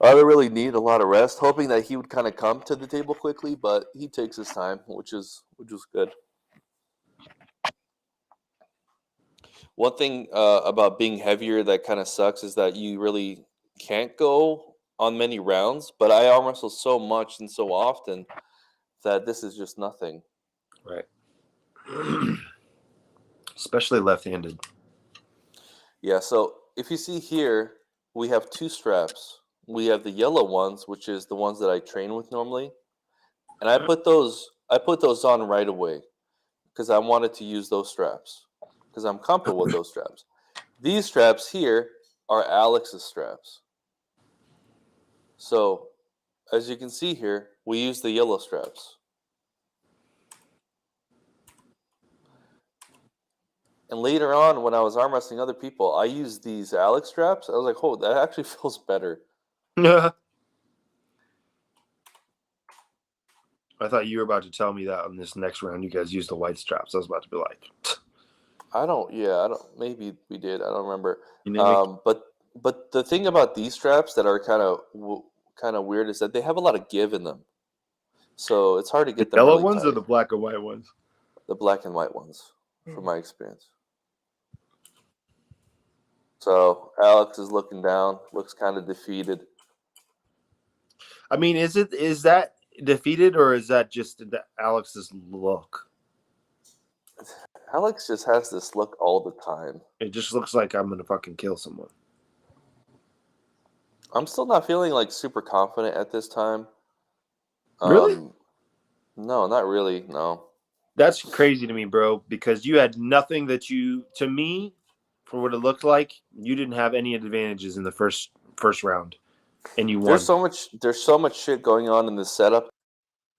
don't really need a lot of rest, hoping that he would kind of come to the table quickly, but he takes his time, which is good. One thing about being heavier that kind of sucks is that you really can't go on many rounds. But I arm wrestle so much and so often that this is just nothing. Right. Especially left-handed. Yeah. So if you see here, we have two straps. We have the yellow ones, which is the ones that I train with normally, and I put those on right away because I wanted to use those straps because I'm comfortable with those straps. These straps here are Alex's straps. So, as you can see here, we use the yellow straps. And later on, when I was arm wrestling other people, I used these Alex straps. I was like, oh, that actually feels better. I thought you were about to tell me that on this next round you guys used the white straps. I was about to be like, I don't, maybe we did. I don't remember. you know, But the thing about these straps that are kind of weird is that they have a lot of give in them. So it's hard to the get them yellow really ones tight. or the black and white ones? The black and white ones, from my experience. So Alex is looking down, looks kind of defeated. I mean, is that defeated or is that just Alex's look? Alex just has this look all the time. It just looks like I'm gonna fucking kill someone. I'm still not feeling like super confident at this time. Really? No, not really. No. That's crazy to me, bro, because you had nothing that to me, for what it looked like, you didn't have any advantages in the first round, and you won. There's so much shit going on in this setup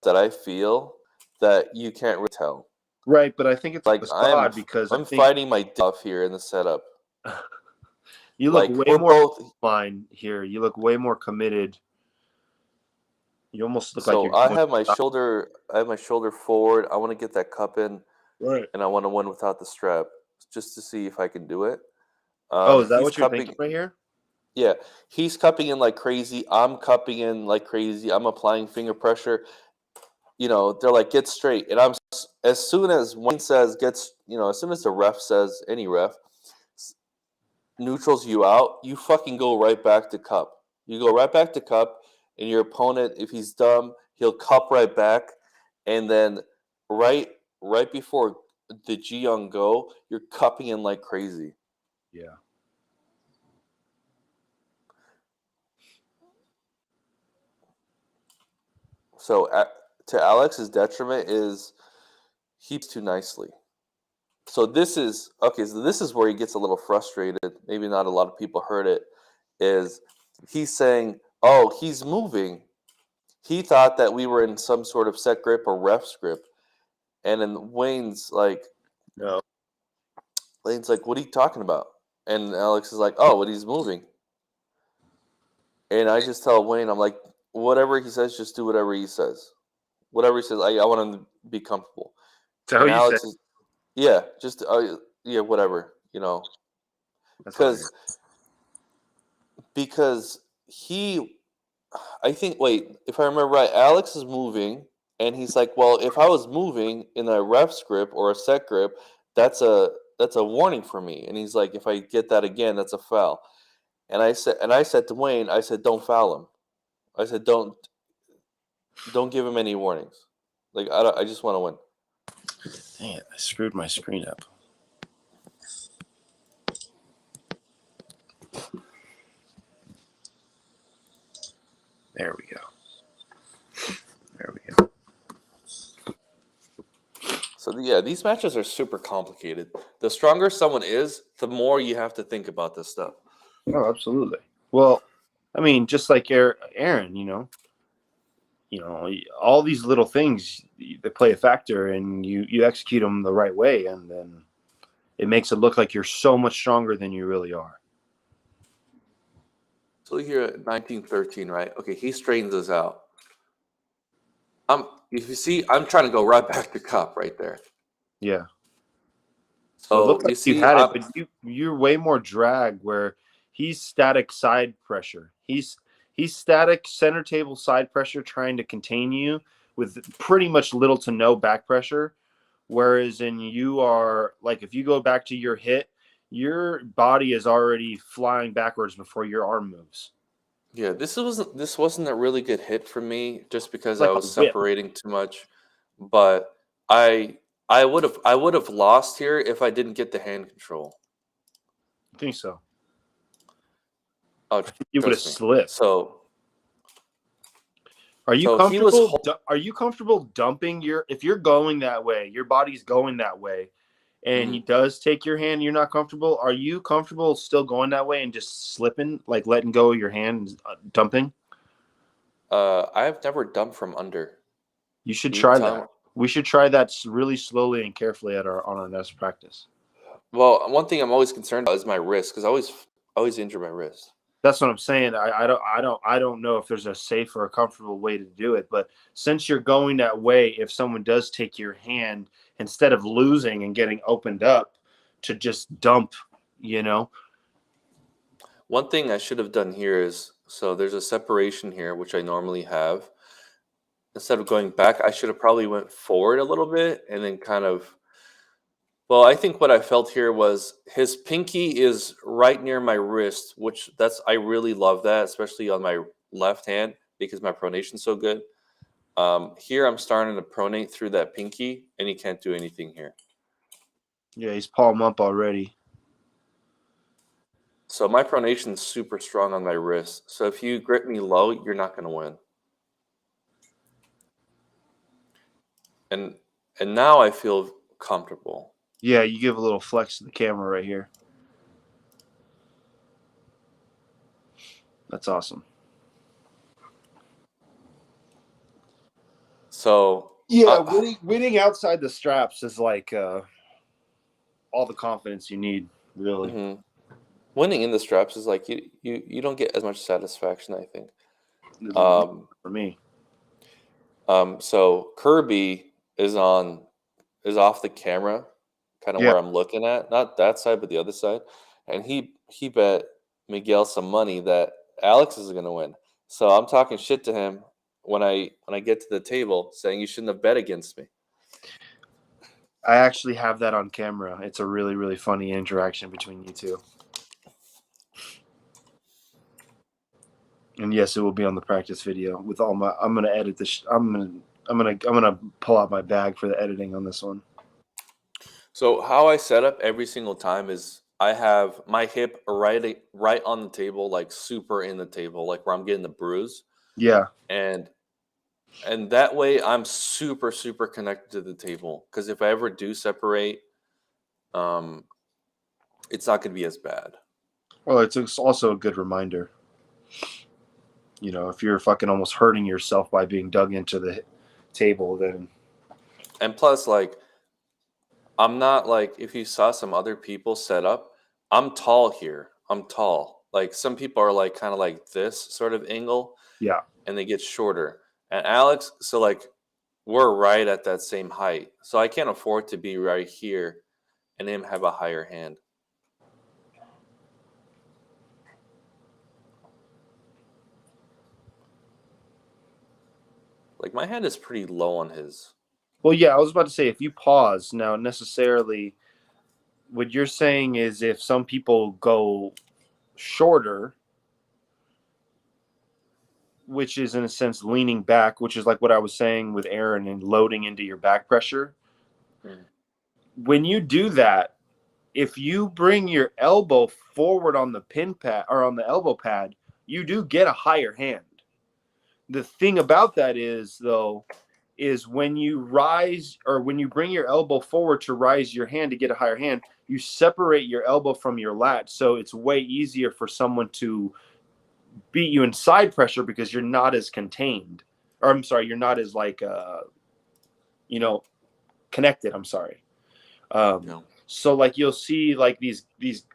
that I feel that you can't really tell. Right, but I think it's like a facade because I'm fighting my off here in the setup. You look like, way more fine here. You look way more committed. You almost look like you're. I have my shoulder forward. I want to get that cup in, right, and I want to win without the strap, just to see if I can do it. Is that what you're thinking right here? Yeah, he's cupping in like crazy. I'm cupping in like crazy. I'm applying finger pressure. They're like, get straight, and I'm as soon as one says as soon as the ref says, any ref neutrals you out, you fucking go right back to cup. You go right back to cup. And your opponent, if he's dumb, he'll cup right back, and then right before the Ji-Young go, you're cupping in like crazy. Yeah. So to Alex's detriment is heaps too nicely. So this is where he gets a little frustrated. Maybe not a lot of people heard it. Is he's saying, "Oh, he's moving." He thought that we were in some sort of set grip or ref's grip. And then Wayne's like, no. Wayne's like, what are you talking about? And Alex is like, oh, but he's moving. And I just tell Wayne, I'm like, whatever he says, just do whatever he says. Whatever he says, I want him to be comfortable. So and you Alex said. is, yeah, just, whatever, Because I think, if I remember right, Alex is moving, and he's like, well, if I was moving in a ref's grip or a set grip, that's a warning for me. And he's like, if I get that again, that's a foul. And I said to Wayne, I said, don't foul him. I said, don't give him any warnings. Like, I just want to win. Dang it, I screwed my screen up. There we go. So, yeah, these matches are super complicated. The stronger someone is, the more you have to think about this stuff. Oh, absolutely. Well, I mean, just like Aaron, all these little things that play a factor, and you execute them the right way, and then it makes it look like you're so much stronger than you really are. So here at 1913, right? Okay, he straightens us out. If you see, I'm trying to go right back to cup right there. Yeah. So it looks like you see, had it, but you're way more drag where he's static side pressure. He's static center table side pressure trying to contain you with pretty much little to no back pressure. Whereas you are like, if you go back to your hit, your body is already flying backwards before your arm moves. Yeah, this wasn't a really good hit for me just because I was separating too much. But I would have lost here if I didn't get the hand control. I think so. Oh, you would have slipped. So are you comfortable? Are you comfortable dumping if you're going that way, your body's going that way, and he does take your hand, and you're not comfortable, are you comfortable still going that way and just slipping, like letting go of your hand and dumping? I've never dumped from under. You should You try tell that. We should try that really slowly and carefully on our next practice. Well, one thing I'm always concerned about is my wrist because I always injure my wrist. That's what I'm saying. I don't know if there's a safe or a comfortable way to do it. But since you're going that way, if someone does take your hand, instead of losing and getting opened up, to just dump, you know. One thing I should have done here is so there's a separation here, which I normally have. Instead of going back, I should have probably went forward a little bit and then kind of. Well, I think what I felt here was his pinky is right near my wrist, which I really love that, especially on my left hand because my pronation's so good. Here I'm starting to pronate through that pinky, and he can't do anything here. Yeah, he's palm up already. So my pronation's super strong on my wrist. So if you grip me low, you're not going to win. And now I feel comfortable. Yeah, you give a little flex to the camera right here. That's awesome. So yeah, winning outside the straps is like all the confidence you need, really. Mm-hmm. Winning in the straps is like you don't get as much satisfaction, I think. For me. So Kirby is off the camera, kind of where I'm looking at, not that side, but the other side, and he bet Miguel some money that Alex is going to win. So I'm talking shit to him when I get to the table, saying you shouldn't have bet against me. I actually have that on camera. It's a really, really funny interaction between you two. And yes, it will be on the practice video with all my. I'm gonna edit this. I'm gonna pull out my bag for the editing on this one. So how I set up every single time is I have my hip right on the table, like super in the table, like where I'm getting the bruise. Yeah. And that way I'm super, super connected to the table. Because if I ever do separate, it's not going to be as bad. Well, it's also a good reminder. You know, if you're fucking almost hurting yourself by being dug into the table, then. And plus, like, I'm not like, if you saw some other people set up, I'm tall here. I'm tall. Like, some people are like kind of like this sort of angle. Yeah. And they get shorter. And Alex, so like, we're right at that same height. So I can't afford to be right here and him have a higher hand. Like, my hand is pretty low on his. Well, yeah, I was about to say, if you pause now, necessarily, what you're saying is if some people go shorter, which is in a sense leaning back, which is like what I was saying with Aaron and loading into your back pressure. When you do that, if you bring your elbow forward on the pin pad or on the elbow pad, you do get a higher hand. The thing about that is, though, is when you rise or when you bring your elbow forward to rise your hand to get a higher hand, you separate your elbow from your lat. So it's way easier for someone to beat you in side pressure because you're not as contained. Or I'm sorry, you're not as like, connected. I'm sorry. No. So like you'll see like these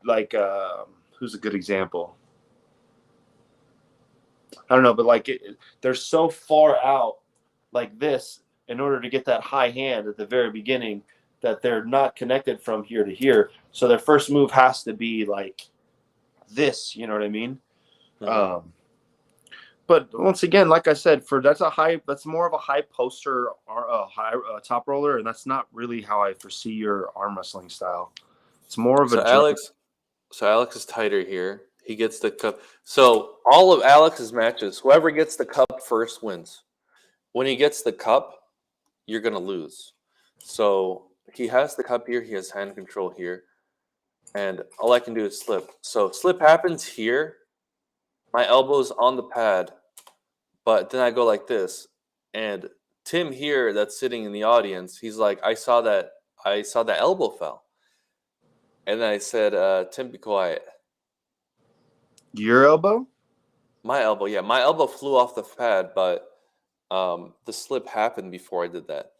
like who's a good example? I don't know, but like they're so far out like this in order to get that high hand at the very beginning that they're not connected from here to here. So their first move has to be like this, you know what I mean? Mm-hmm. But once again, like I said, that's more of a high poster or a high top roller, and that's not really how I foresee your arm wrestling style. It's more of So Alex is tighter here. He gets the cup. So all of Alex's matches, whoever gets the cup first wins. When he gets the cup, you're gonna lose. So he has the cup here. He has hand control here, and all I can do is slip. So slip happens here. My elbow's on the pad, but then I go like this. And Tim here, that's sitting in the audience, he's like, I saw that elbow fell. And then I said, Tim, be quiet. Your elbow? My elbow, yeah. My elbow flew off the pad, but the slip happened before I did that.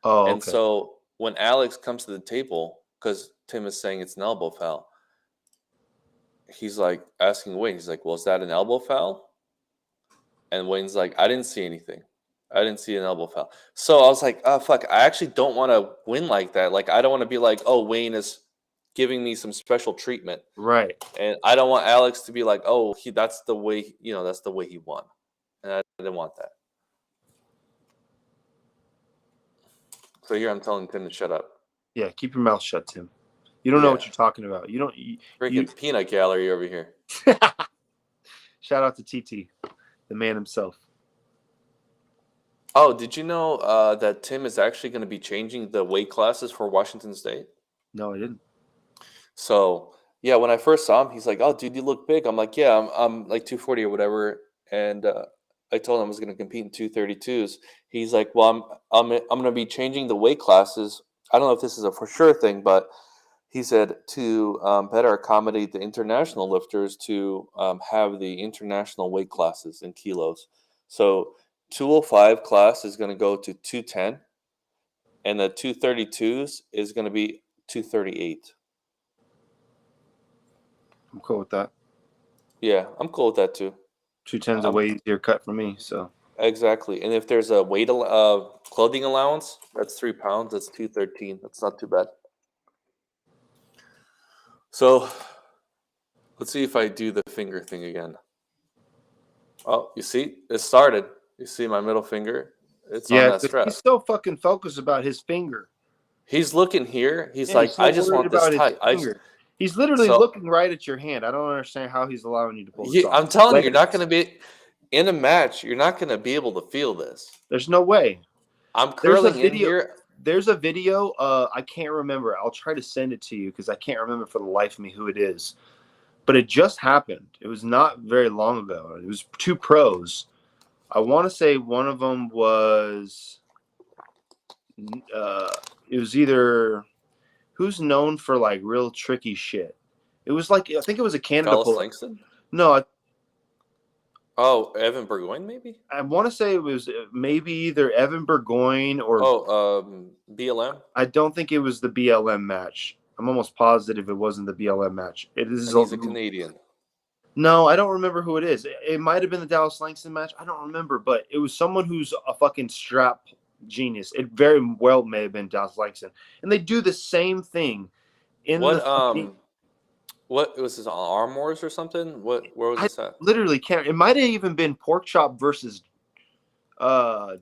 Oh, And okay. so when Alex comes to the table, because Tim is saying it's an elbow foul, he's like asking Wayne, he's like, well, is that an elbow foul? And Wayne's like, I didn't see anything. I didn't see an elbow foul. So I was like, oh, fuck. I actually don't want to win like that. Like, I don't want to be like, oh, Wayne is giving me some special treatment. Right. And I don't want Alex to be like, oh, that's the way, that's the way he won. And I didn't want that. So here I'm telling Tim to shut up. Yeah, keep your mouth shut, Tim. You don't know what Yeah. you're talking about. You don't. Freaking peanut gallery over here. Shout out to TT, the man himself. Oh, did you know that Tim is actually going to be changing the weight classes for Washington State? No, I didn't. So yeah, when I first saw him, he's like, "Oh, dude, you look big." I'm like, "Yeah, I'm like 240 or whatever." And I told him I was going to compete in 232s. He's like, "Well, I'm going to be changing the weight classes. I don't know if this is a for sure thing, but he said to better accommodate the international lifters to have the international weight classes in kilos. So 205 class is going to go to 210, and the 232s is going to be 238. I'm cool with that. Yeah, I'm cool with that too. 210's a way easier cut for me. So Exactly. And if there's a clothing allowance, that's 3 pounds. That's 213. That's not too bad. So let's see if I do the finger thing again. Oh, you see, it started. You see my middle finger? It's on that strap. he's so fucking focused about his finger. He's looking here. He's Yeah, like, he's so I just worried want this about his tight. finger. He's literally looking right at your hand. I don't understand how he's allowing you to pull this off. I'm telling you, you're not going to be in a match. You're not going to be able to feel this. There's no way. I'm curling in here. There's a video. I can't remember. I'll try to send it to you because I can't remember for the life of me who it is. But it just happened. It was not very long ago. It was two pros. I want to say one of them was. It was either who's known for like real tricky shit. It was like I think it was a Canada pull. Langston? No. Evan Burgoyne, maybe? I want to say it was maybe either Evan Burgoyne or BLM. I don't think it was the BLM match. I'm almost positive it wasn't the BLM match. It is. He's a Canadian. No, I don't remember who it is. It might have been the Dallas Langston match. I don't remember, but it was someone who's a fucking strap genius. It very well may have been Dallas Langston, and they do the same thing. What was this, on Arm Wars or something? Where was this at? Literally can't. It might have even been Pork Chop versus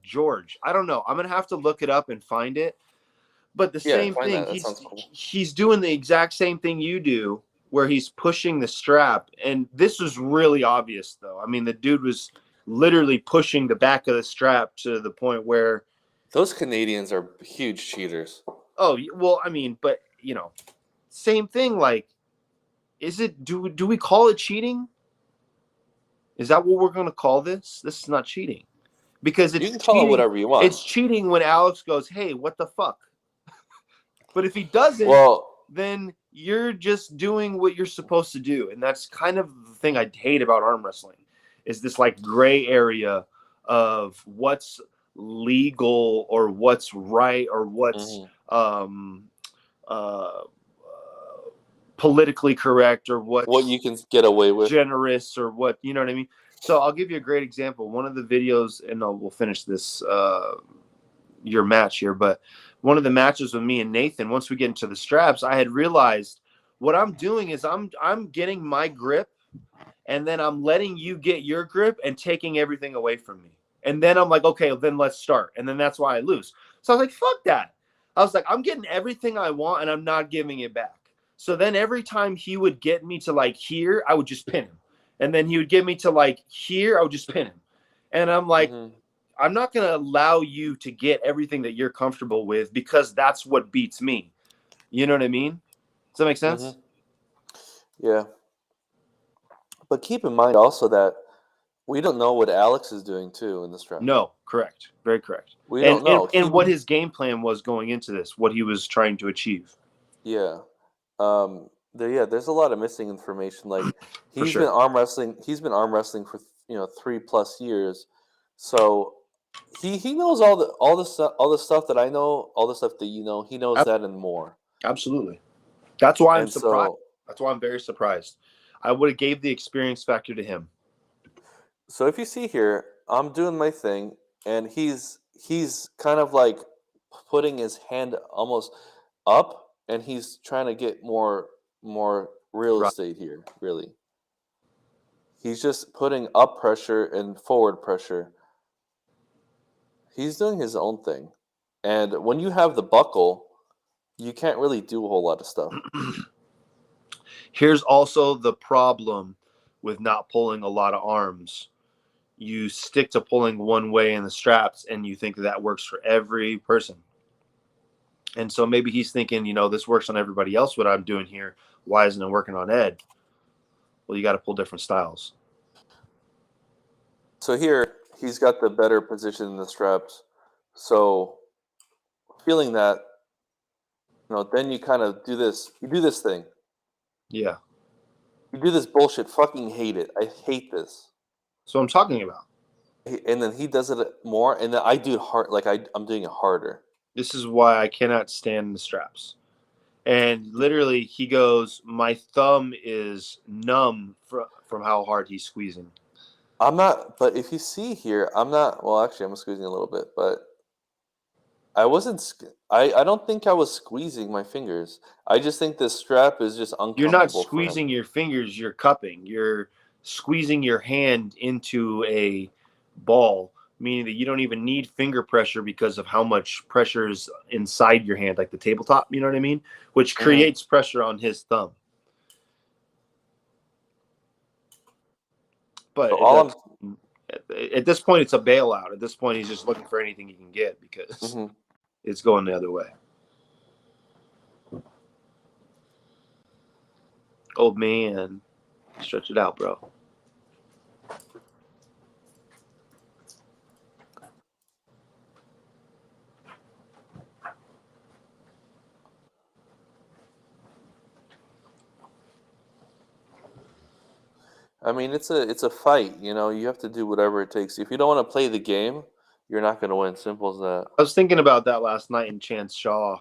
George. I don't know. I'm gonna have to look it up and find it. But the same thing. He's doing the exact same thing you do, where he's pushing the strap, and this was really obvious, though. I mean, the dude was literally pushing the back of the strap to the point where those Canadians are huge cheaters. Oh well, I mean, but same thing. Like, is it? Do we call it cheating? Is that what we're going to call this? This is not cheating, because it's you can call cheating. It whatever you want. It's cheating when Alex goes, "Hey, what the fuck?" But if he doesn't, then you're just doing what you're supposed to do, and that's kind of the thing I hate about arm wrestling, is this like gray area of what's legal or what's right or what's politically correct or what you can get away with, generous or what, you know what I mean? So I'll give you a great example. One of the videos, and we'll finish this your match here, but one of the matches with me and Nathan, once we get into the straps, I had realized what I'm doing is I'm getting my grip, and then I'm letting you get your grip and taking everything away from me. And then I'm like, okay, then let's start. And then that's why I lose. So I was like, fuck that. I was like, I'm getting everything I want and I'm not giving it back. So then every time he would get me to like here, I would just pin him. And then he would get me to like here, I would just pin him. And I'm like, I'm not going to allow you to get everything that you're comfortable with, because that's what beats me. You know what I mean? Does that make sense? Yeah. But keep in mind also that we don't know what Alex is doing too in this draft. No, correct. Very correct. We don't know. And what his game plan was going into this, what he was trying to achieve. Yeah. There's a lot of missing information. Like For he's sure. been arm wrestling. He's been arm wrestling for 3+ years. So he knows all the stuff that I know, all the stuff that you know. He knows Ab- that and more. Absolutely. That's why I'm And surprised. so That's why I'm very surprised. I would have gave the experience factor to him. so if you see here, I'm doing my thing, and he's kind of like putting his hand almost up, and he's trying to get more real Right. estate here. Really, he's just putting up pressure and forward pressure. He's doing his own thing, and when you have the buckle, you can't really do a whole lot of stuff. Here's also the problem with not pulling a lot of arms. You stick to pulling one way in the straps and you think that works for every person. And so maybe he's thinking, this works on everybody else, what I'm doing here. Why isn't it working on Ed? Well, you got to pull different styles. So here, he's got the better position in the straps. So feeling that, then you kind of do this. You do this thing. Yeah. You do this bullshit. Fucking hate it. I hate this. So I'm talking about. And then he does it more, and then I do it hard. Like I'm doing it harder. This is why I cannot stand the straps. And literally, he goes, my thumb is numb from how hard he's squeezing. I'm not. But if you see here, I'm not. Well, actually, I'm squeezing a little bit, but I wasn't. I don't think I was squeezing my fingers. I just think this strap is just You're not uncomfortable for him. squeezing your fingers, you're cupping. You're squeezing your hand into a ball, meaning that you don't even need finger pressure because of how much pressure is inside your hand, like the tabletop, you know what I mean? Which creates pressure on his thumb. But So at this point, it's a bailout. At this point, he's just looking for anything he can get because it's going the other way. Old man, stretch it out, bro. I mean, it's a fight. You have to do whatever it takes. If you don't want to play the game, you're not going to win. Simple as that. I was thinking about that last night in Chance Shaw,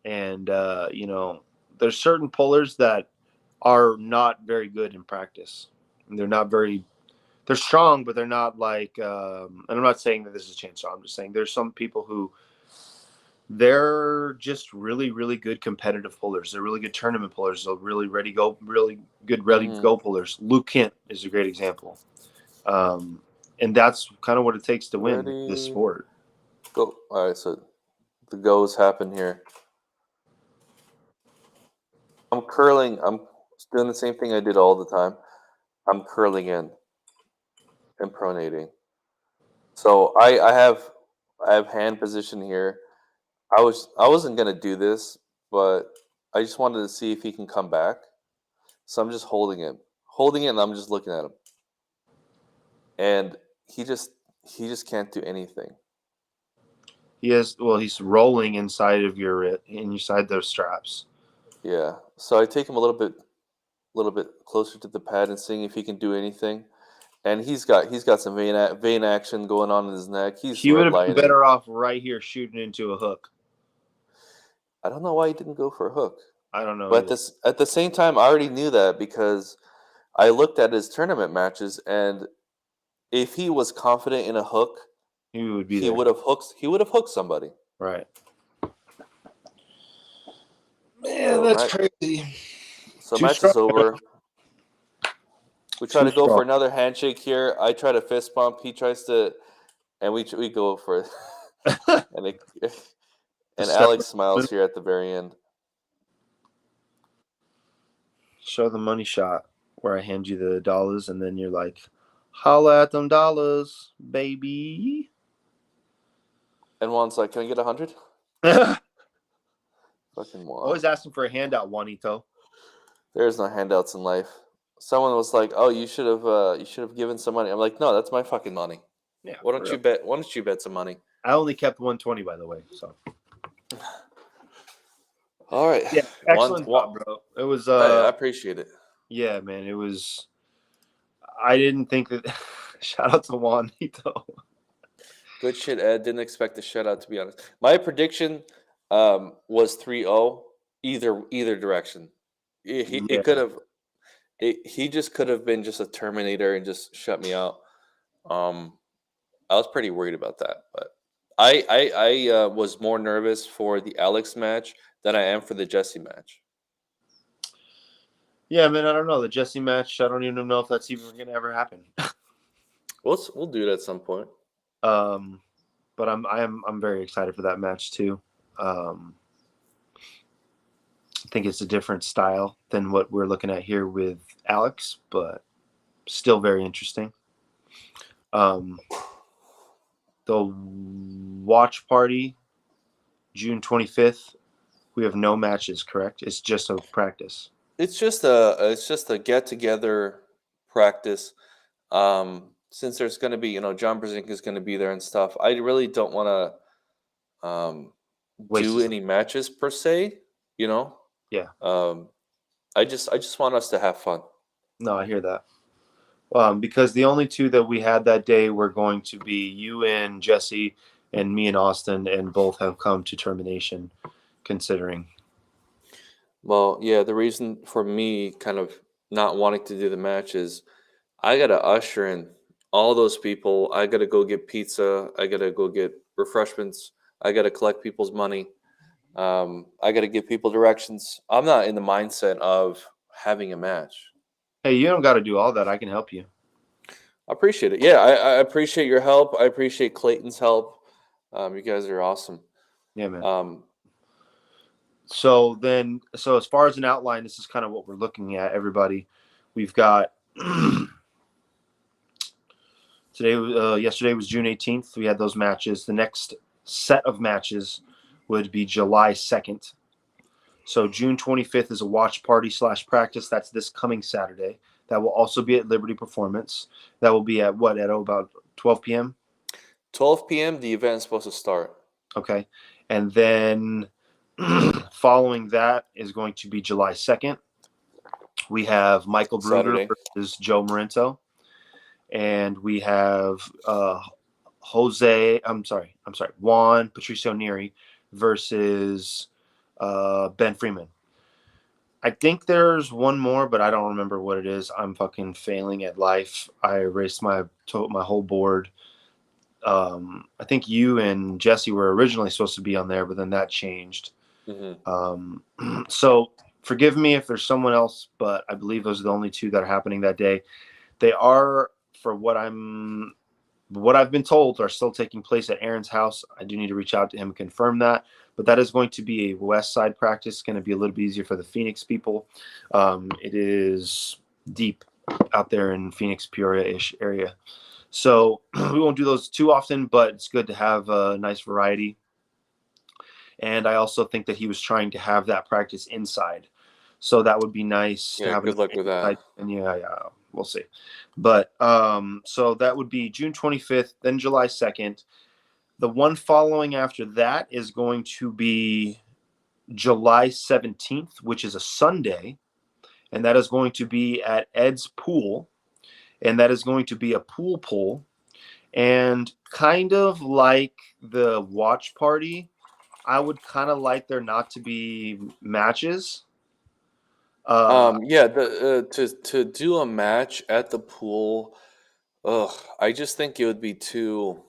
and there's certain pullers that are not very good in practice. They're strong, but they're not like. And I'm not saying that this is Chance Shaw. I'm just saying there's some people who they're just really, really good competitive pullers. They're really good tournament pullers. They're really really good ready to go pullers. Luke Kent is a great example. And that's kind of what it takes to win this sport. Go. All right, so the goes happen here. I'm curling. I'm doing the same thing I did all the time. I'm curling in and pronating. So I have hand position here. I wasn't gonna do this, but I just wanted to see if he can come back. So I'm just holding it, and I'm just looking at him, and he just can't do anything. He's rolling inside those straps. Yeah. So I take him a little bit closer to the pad and seeing if he can do anything. And he's got some vein action going on in his neck. He would have been better off right here shooting into a hook. I don't know why he didn't go for a hook. I don't know. But at the same time, I already knew that because I looked at his tournament matches, and if he was confident in a hook, he would be. He would have hooked somebody. Right. Man, that's crazy. So match is over. We try to go for another handshake here. I try to fist bump. He tries to, and we go for it. and Alex smiles here at the very end. Show the money shot where I hand you the dollars, and then you're like, holla at them dollars, baby. And Juan's like, can I get 100? Fucking Juan. Always asking for a handout, Juanito. There's no handouts in life. Someone was like, "Oh, you should have given some money." I'm like, "No, that's my fucking money." Yeah. Why don't you bet some money? I only kept 120, by the way. So. All right. Yeah, excellent job, bro. It was I appreciate it. yeah, man. It was. I didn't think that. Shout out to Juanito. Good shit, Ed. Didn't expect the shutout, to be honest. My prediction was 3-0 either direction. It Yeah, could have. He just could have been just a Terminator and just shut me out. Um, I was pretty worried about that, but I was more nervous for the Alex match than I am for the Jesse match. yeah, man. I don't know the Jesse match. I don't even know if that's even gonna ever happen. We'll do it at some point. But I'm very excited for that match too. I think it's a different style than what we're looking at here with Alex, but still very interesting. The watch party, June 25th. We have no matches, correct? It's just a practice. It's just a get together practice. Since there's going to be John Brzezinski is going to be there and stuff. I really don't want to do any matches per se. Yeah. I just want us to have fun. No, I hear that. Because the only two that we had that day were going to be you and Jesse and me and Austin, and both have come to termination, considering. Well, yeah, the reason for me kind of not wanting to do the match is I got to usher in all those people. I got to go get pizza. I got to go get refreshments. I got to collect people's money. I got to give people directions. I'm not in the mindset of having a match. Hey, you don't got to do all that. I can help you. I appreciate it. Yeah, I appreciate your help. I appreciate Clayton's help. You guys are awesome. Yeah, man. So as far as an outline, this is kind of what we're looking at, everybody. We've got yesterday was June 18th. We had those matches. The next set of matches would be July 2nd. So June 25th is a watch party / practice. That's this coming Saturday. That will also be at Liberty Performance. That will be at about 12 p.m.? 12 p.m. the event is supposed to start. Okay. And then following that is going to be July 2nd. We have Michael Bruger versus Joe Morento. And we have Juan Patricio Neri versus Ben Freeman. I think there's one more, but I don't remember what it is. I'm fucking failing at life. I erased my whole board. I think you and Jesse were originally supposed to be on there, but then that changed. Mm-hmm. So forgive me if there's someone else, but I believe those are the only two that are happening that day. They are, for what I've been told, are still taking place at Aaron's house. I do need to reach out to him and confirm that. But that is going to be a West Side practice. It's going to be a little bit easier for the Phoenix people. It is deep out there in Phoenix, Peoria-ish area. So we won't do those too often, but it's good to have a nice variety. And I also think that he was trying to have that practice inside. So that would be nice. Yeah, good luck with that. And yeah, we'll see. But so that would be June 25th, then July 2nd. The one following after that is going to be July 17th, which is a Sunday. And that is going to be at Ed's Pool. And that is going to be a pool pull. And kind of like the watch party, I would kind of like there not to be matches. To do a match at the pool, I just think it would be too.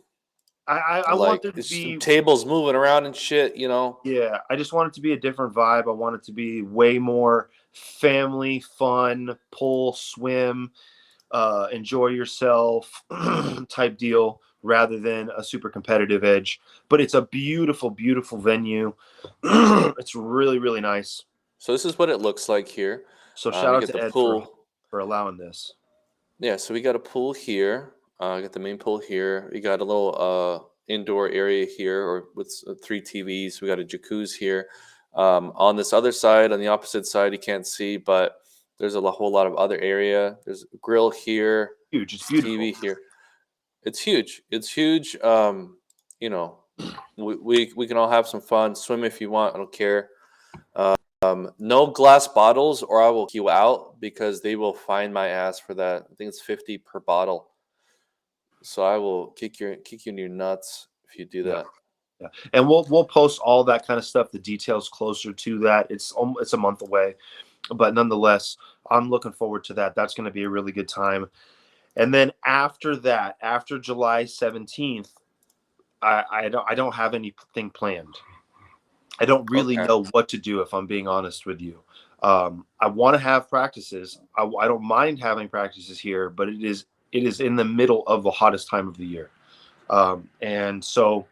I want there to be tables moving around and shit, Yeah, I just want it to be a different vibe. I want it to be way more family, fun, pull, swim, enjoy yourself type deal, rather than a super competitive edge. But it's a beautiful, beautiful venue. It's really, really nice. So this is what it looks like here. So shout out to Ed for allowing this. Yeah, so we got a pool here. Got the main pool here. We got a little indoor area here, or with 3 TVs. We got a jacuzzi here. On this other side, on the opposite side, you can't see, but there's a whole lot of other area. There's a grill here. Huge. It's beautiful. TV here. It's huge. It's huge. We can all have some fun. Swim if you want. I don't care. No glass bottles, or I will kick you out because they will fine my ass for that. I think it's 50 per bottle. So I will kick you in your nuts if you do Yeah. that. Yeah, and we'll post all that kind of stuff, the details closer to that. It's a month away, but nonetheless, I'm looking forward to that. That's going to be a really good time. And then after that, after July 17th, I don't have anything planned. I don't really Okay. know what to do, if I'm being honest with you. I want to have practices. I don't mind having practices here, but it is in the middle of the hottest time of the year, and so.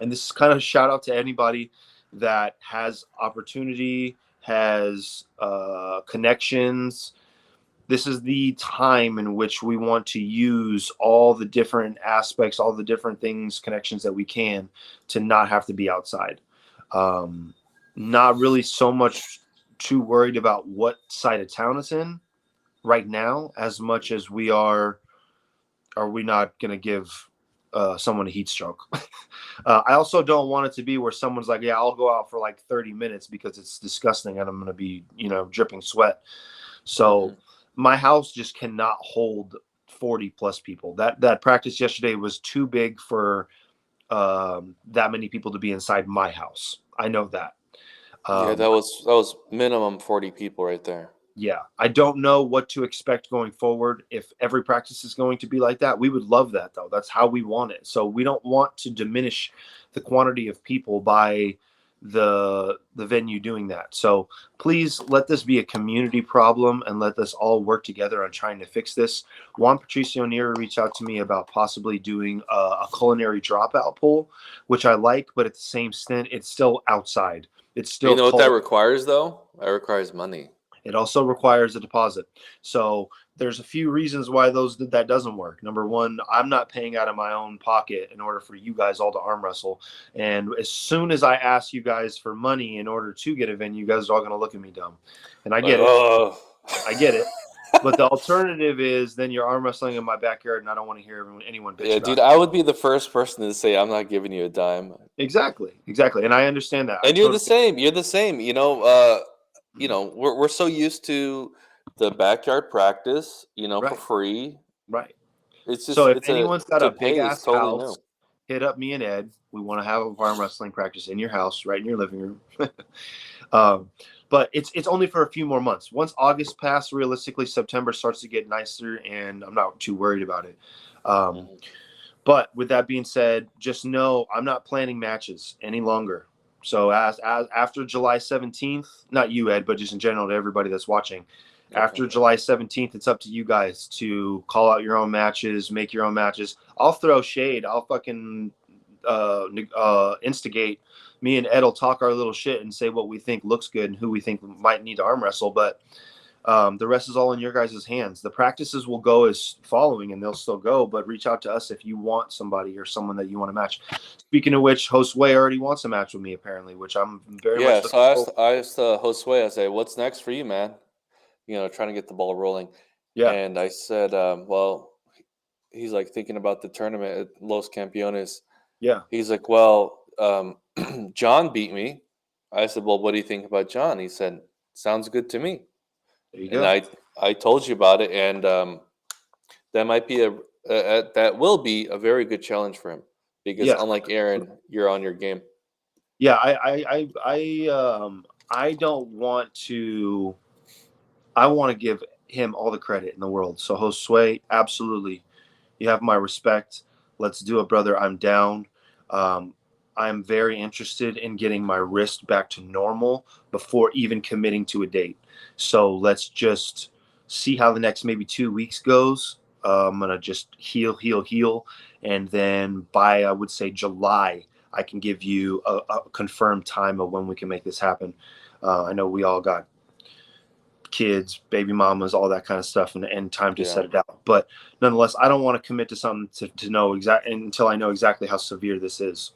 And this is kind of a shout out to anybody that has opportunity, has connections. This is the time in which we want to use all the different aspects, all the different things, connections that we can to not have to be outside. Not really so much too worried about what side of town it's in right now, as much as we are we not going to give someone a heat stroke? I also don't want it to be where someone's like, yeah, I'll go out for like 30 minutes because it's disgusting and I'm going to be, dripping sweat. So my house just cannot hold 40 plus people. That practice yesterday was too big for that many people to be inside my house. I know that. Yeah, Um, that was minimum 40 people right there. Yeah, I don't know what to expect going forward. If every practice is going to be like that, we would love that though. That's how we want it. So we don't want to diminish the quantity of people by the venue doing that. So please let this be a community problem and let us all work together on trying to fix this. Juan Patricio Neri reached out to me about possibly doing a culinary dropout pool, which I like, but at the same stint, it's still outside. It's You still know what that cold. requires though? That requires money. It also requires a deposit. So there's a few reasons why that doesn't work. Number one, I'm not paying out of my own pocket in order for you guys all to arm wrestle. And as soon as I ask you guys for money in order to get a venue, you guys are all going to look at me dumb. And I Like, get it. oh. I get it. But the alternative is then you're arm wrestling in my backyard, and I don't want to hear anyone bitch Yeah, about dude, it. I would be the first person to say I'm not giving you a dime. Exactly. And I understand that. I And you're totally. the same. You're the same. We're so used to the backyard practice, for Right. free. Right. It's So just if anyone's got to a big pay is ass totally house, new. hit up me and Ed. We want to have a arm wrestling practice in your house, right in your living room. um, but it's only for a few more months. Once August passed, realistically, September starts to get nicer, and I'm not too worried about it. Um, Mhm. but with that being said, just know I'm not planning matches any longer. So as after July 17th, not you, Ed, but just in general to everybody that's watching, Okay. after July 17th, it's up to you guys to call out your own matches, make your own matches. I'll throw shade. I'll fucking instigate. Me and Ed will talk our little shit and say what we think looks good and who we think might need to arm wrestle. But the rest is all in your guys' hands. The practices will go as following, and they'll still go. But reach out to us if you want somebody or someone that you want to match. Speaking of which, Josue already wants a match with me, apparently, which I'm very much Yeah, looking so I asked, forward. I asked Josue, I say, what's next for you, man? Trying to get the ball rolling. Yeah, And I said, well, he's like thinking about the tournament at Los Campeones. yeah. He's like, well, John beat me. I said, well, what do you think about John? He said, sounds good to me. There you And go. I told you about it, and that might be that will be a very good challenge for him because Yeah, unlike Aaron, you're on your game. yeah. I don't want to. I want to give him all the credit in the world. So Josue, absolutely, you have my respect. Let's do it, brother. I'm down. Um, I'm very interested in getting my wrist back to normal before even committing to a date. So let's just see how the next maybe 2 weeks goes. I'm gonna just heal, and then by I would say July, I can give you a confirmed time of when we can make this happen. I know we all got kids, baby mamas, all that kind of stuff, and time to Yeah, set it out. But nonetheless, I don't want to commit to something to know exactly until I know exactly how severe this is.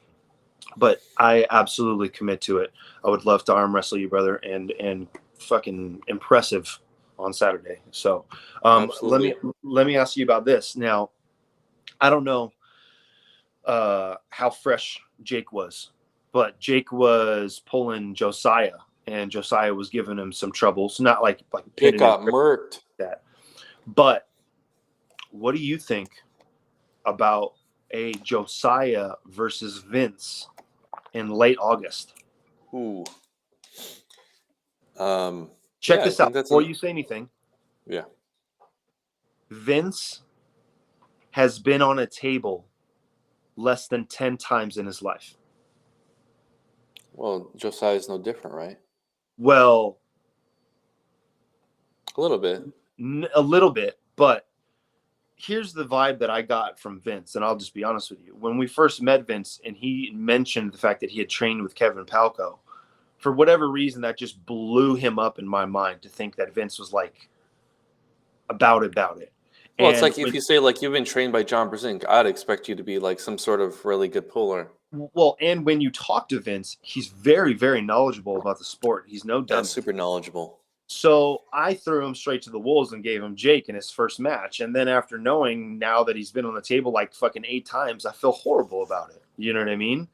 But I absolutely commit to it. I would love to arm wrestle you, brother, and fucking impressive on Saturday. So absolutely. let me ask you about this. Now, I don't know how fresh Jake was, but Jake was pulling Josiah and Josiah was giving him some trouble. So not like It pinning got him murked. that. But what do you think about a Josiah versus Vince in late August? Ooh. Check I this out think that's before you say anything. Yeah. Vince has been on a table less than 10 times in his life. Well, Josiah's no different, right? Well, A little bit. a little bit, but here's the vibe that I got from Vince, and I'll just be honest with you. When we first met Vince and he mentioned the fact that he had trained with Kevin Palco, for whatever reason, that just blew him up in my mind to think that Vince was like about it. Well, it's And like if you say like you've been trained by John Brzenk, I'd expect you to be like some sort of really good puller. and when you talk to Vince, he's very, very knowledgeable about the sport. He's no dummy. Super knowledgeable. So I threw him straight to the wolves and gave him Jake in his first match. And then after knowing now that he's been on the table like fucking 8 times, I feel horrible about it. You know what I mean?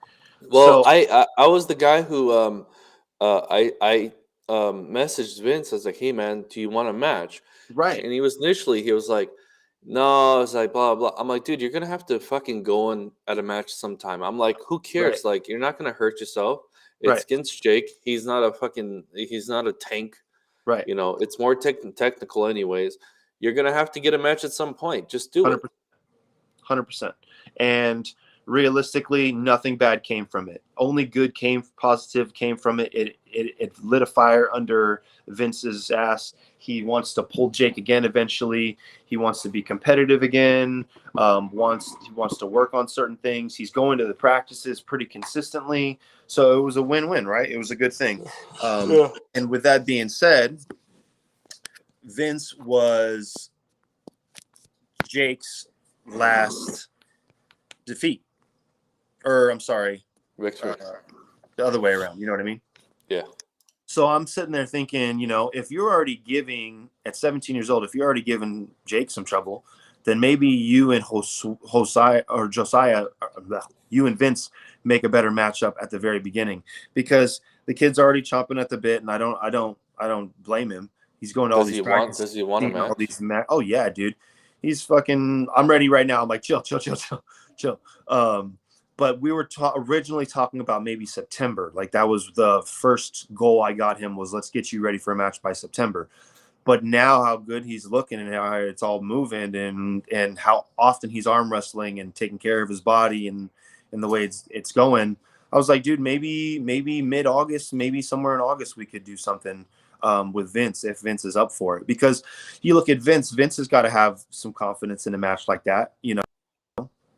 Well, So I was the guy who I messaged Vince. I was like, "Hey man, do you want a match?" right, And he was like, "No." I was like, "Blah blah." I'm like, "Dude, you're gonna have to fucking go in at a match sometime." I'm like, "Who cares? right, Like, you're not gonna hurt yourself. It's right, against Jake. He's not a tank. right. You know, it's more technical anyways. You're gonna have to get a match at some point. Just do it." 100%. 100%. And realistically, nothing bad came from it. Only good positive came from it. It lit a fire under Vince's ass. He wants to pull Jake again eventually. He wants to be competitive again. He wants to work on certain things. He's going to the practices pretty consistently. So it was a win-win, right? It was a good thing. And with that being said, Vince was Jake's last defeat, or I'm sorry, Victory. the other way around. You know what I mean? Yeah. So I'm sitting there thinking, if you're already giving at 17 years old, if you're already giving Jake some trouble, then maybe you and Josiah, you and Vince make a better matchup at the very beginning, because the kid's already chomping at the bit, and I don't blame him. He's going to all these practices. Does he want a match? All these oh yeah, dude. He's fucking. I'm ready right now. I'm like, chill. But we were originally talking about maybe September. Like that was the first goal I got him, was let's get you ready for a match by September. But now how good he's looking and how it's all moving and how often he's arm wrestling and taking care of his body and the way it's going, I was like, dude, maybe mid-August, maybe somewhere in August we could do something with Vince, if Vince is up for it. Because you look at Vince has got to have some confidence in a match like that.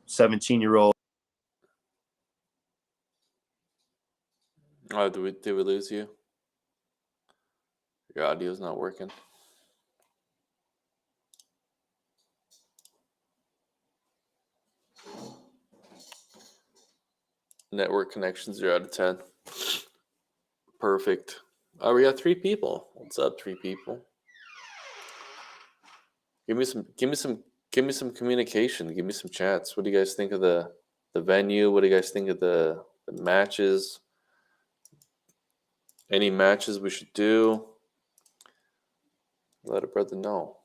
17-year-old. Oh, did we lose you? Your audio's not working. Network connections 0 out of 10. Perfect. Oh, we got 3 people. What's up, 3 people? Give me some communication. Give me some chats. What do you guys think of the venue? What do you guys think of the matches? Any matches we should do? Let a brother know.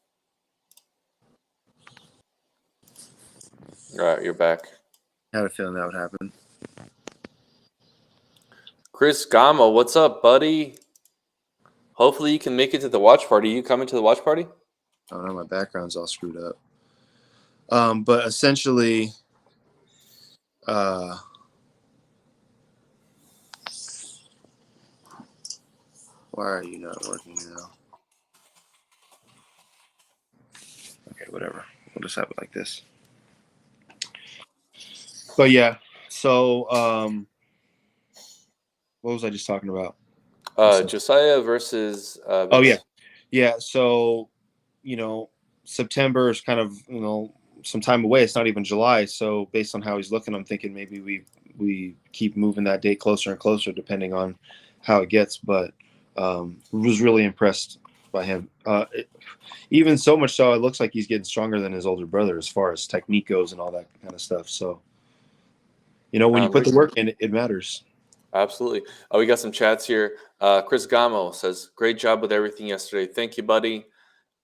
All right, you're back. I had a feeling that would happen. Chris Gama, what's up, buddy? Hopefully you can make it to the watch party. You coming to the watch party? Oh no, my background's all screwed up. But essentially, why are you not working now? Okay, whatever. We'll just have it like this. But yeah, so what was I just talking about? Josiah versus Vince. Oh yeah. So September is kind of some time away. It's not even July. So based on how he's looking, I'm thinking maybe we keep moving that date closer and closer, depending on how it gets. But was really impressed by him. Even so much so, it looks like he's getting stronger than his older brother as far as technique goes and all that kind of stuff. So when you put the work in, it matters. Absolutely. Oh, we got some chats here. Chris Gamo says, "Great job with everything yesterday. Thank you, buddy."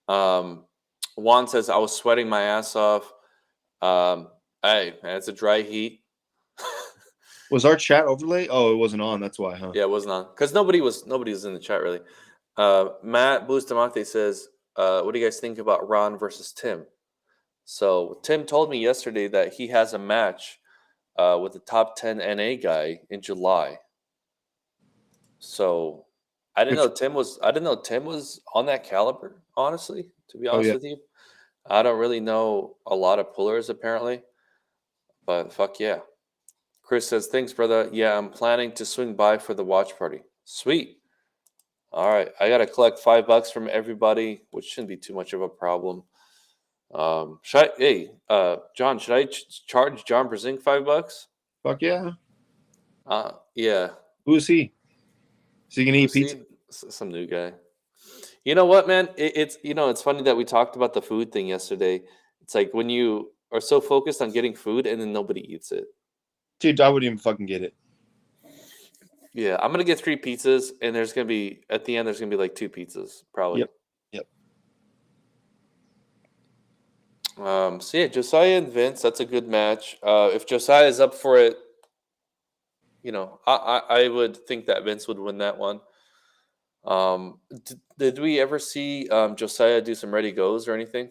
Um, Juan says, "I was sweating my ass off." Um, hey, man, it's a dry heat. Was our chat overlay? Oh, it wasn't on. That's why, huh? Yeah, it wasn't on because nobody was in the chat really. Matt Bustamante says, "What do you guys think about Ron versus Tim?" So Tim told me yesterday that he has a match with the top 10 NA guy in July. So Good for- I didn't know Tim was on that caliber, honestly, to be Oh honest yeah. with you. I don't really know a lot of pullers apparently, but fuck yeah. Chris says, "Thanks, brother. Yeah, I'm planning to swing by for the watch party." Sweet. All right. I gotta collect $5 from everybody, which shouldn't be too much of a problem. John, should I charge John Brezink $5? Fuck yeah. Yeah. Who is he? Is he gonna eat Who's pizza? he? Some new guy. You know what, man? It's funny that we talked about the food thing yesterday. It's like when you are so focused on getting food and then nobody eats it. Dude, I wouldn't even fucking get it. Yeah, I'm gonna get 3 pizzas, and there's gonna be at the end there's gonna be like 2 pizzas probably. Yep. Yep. So yeah, Josiah and Vince, that's a good match. If Josiah is up for it, I would think that Vince would win that one. Did we ever see Josiah do some ready goes or anything?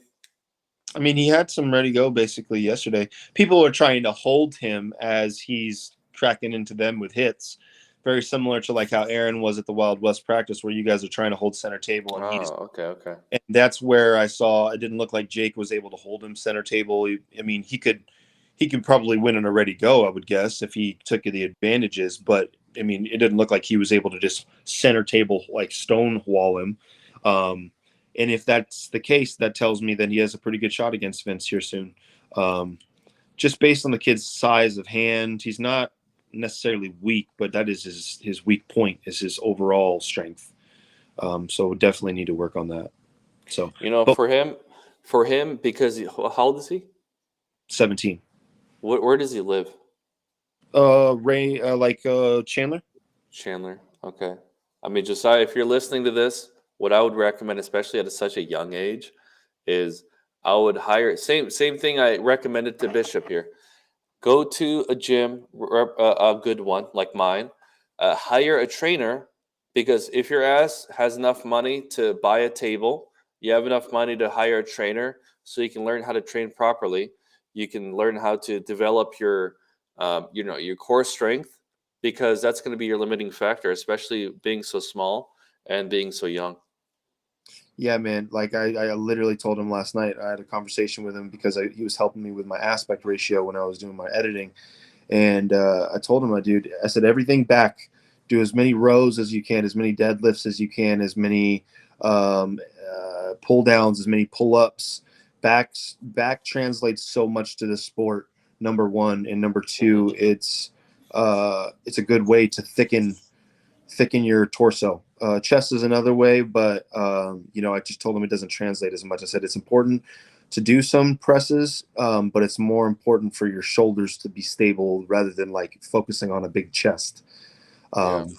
I mean, he had some ready go basically yesterday. People are trying to hold him as he's cracking into them with hits. Very similar to like how Aaron was at the Wild West practice, where you guys are trying to hold center table, and Oh, okay. and that's where I saw it didn't look like Jake was able to hold him center table. I mean, he could probably win in a ready go, I would guess, if he took the advantages. But I mean, it didn't look like he was able to just center table like stonewall him. And if that's the case, that tells me that he has a pretty good shot against Vince here soon. Just based on the kid's size of hand, he's not necessarily weak, but that is his weak point is his overall strength. So definitely need to work on that. So, but For him, because how old is he? 17. Where does he live? Ray, Chandler. Chandler. Okay. I mean, Josiah, if you're listening to this, what I would recommend, especially at such a young age, is I would hire same thing I recommended to Bishop here. Go to a gym, a good one like mine. Hire a trainer because if your ass has enough money to buy a table, you have enough money to hire a trainer so you can learn how to train properly. You can learn how to develop your core strength because that's going to be your limiting factor, especially being so small and being so young. Yeah, man. Like I literally told him last night. I had a conversation with him because he was helping me with my aspect ratio when I was doing my editing, and I told him, I said everything back. Do as many rows as you can, as many deadlifts as you can, as many pull downs, as many pull ups. Back translates so much to the sport. Number one, and number two, it's a good way to thicken your torso. Chest is another way, but I just told him it doesn't translate as much. I said it's important to do some presses, but it's more important for your shoulders to be stable rather than like focusing on a big chest. Yeah. Um,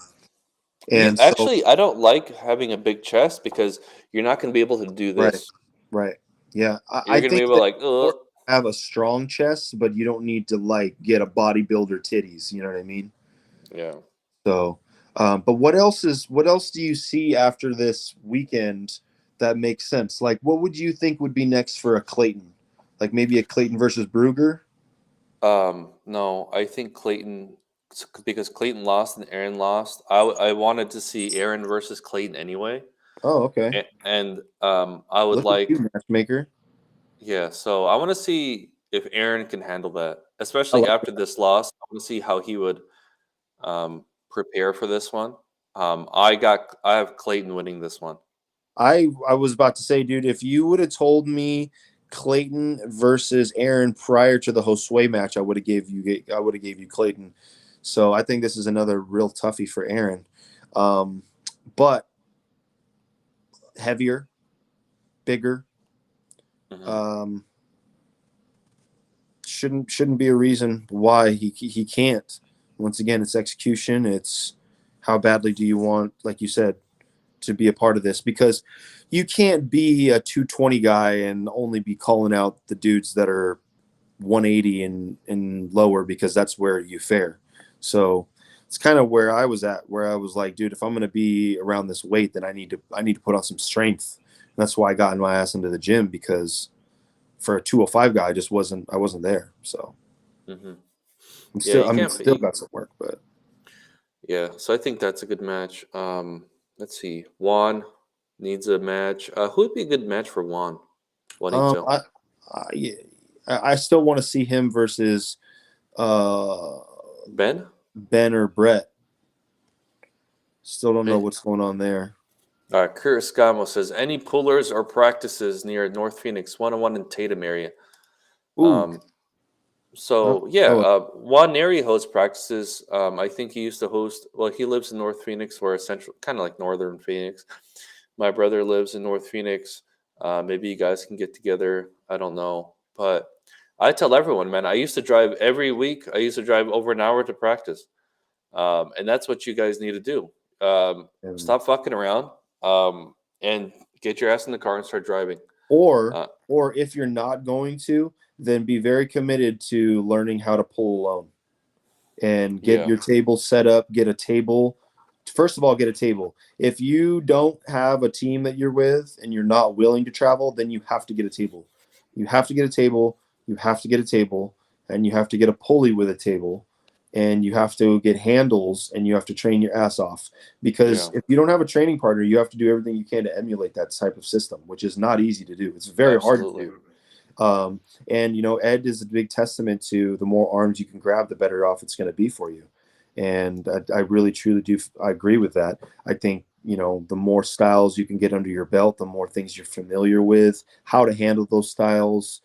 Yeah, and so, actually, I don't like having a big chest because you're not going to be able to do right, this. right, yeah, You're I going to be think able to that like, you have a strong chest, but you don't need to like get a bodybuilder titties. You know what I mean? yeah. So, but what else do you see after this weekend that makes sense? Like, what would you think would be next for a Clayton? Like maybe a Clayton versus Bruger? No, I think because Clayton lost and Aaron lost. I wanted to see Aaron versus Clayton anyway, Oh, okay. and I would Look at like, you, matchmaker. yeah. So I want to see if Aaron can handle that, I especially like after that. this loss. I want to see how he would prepare for this one. I have Clayton winning this one. I was about to say, dude, if you would have told me Clayton versus Aaron prior to the Josue match, I would have gave you Clayton. So I think this is another real toughie for Aaron. But heavier, bigger. Hmm. Um, shouldn't be a reason why he can't. once again, it's execution. It's how badly do you want, like you said, to be a part of this, because you can't be a 220 guy and only be calling out the dudes that are 180 and lower, because that's where you fare. So it's kind of where I was at, where I was like, dude, if I'm going to be around this weight, then I need to put on some strength. And that's why I got my ass into the gym, because for a 205 guy, I wasn't there. So Mm-hmm. I'm still got some work, but yeah. So I think that's a good match. Let's see. Juan needs a match. Who would be a good match for Juan? Juanito. I, I still want to see him versus Ben or Brett. Still don't know what's going on there. All right. Chris Gamo says, any pullers or practices near North Phoenix, 101 in Tatum area? Ooh. Juan Neri hosts practices. I think he used to host. Well, he lives in North Phoenix, or central, kind of like northern Phoenix. My brother lives in North Phoenix. Maybe you guys can get together. I don't know, but I tell everyone, man. I used to drive every week. I used to drive over an hour to practice, and that's what you guys need to do. Stop fucking around, and get your ass in the car and start driving. Or if you're not going to, then be very committed to learning how to pull alone, and get your table set up. Get a table. First of all, get a table. If you don't have a team that you're with and you're not willing to travel, then you have to get a table. You have to get a table. You have to get a table, and you have to get a pulley with a table, and you have to get handles, and you have to train your ass off. Because if you don't have a training partner, you have to do everything you can to emulate that type of system, which is not easy to do. It's very hard to do. And Ed is a big testament to the more arms you can grab, the better off it's going to be for you. And I really truly do. I agree with that. I think the more styles you can get under your belt, the more things you're familiar with, how to handle those styles.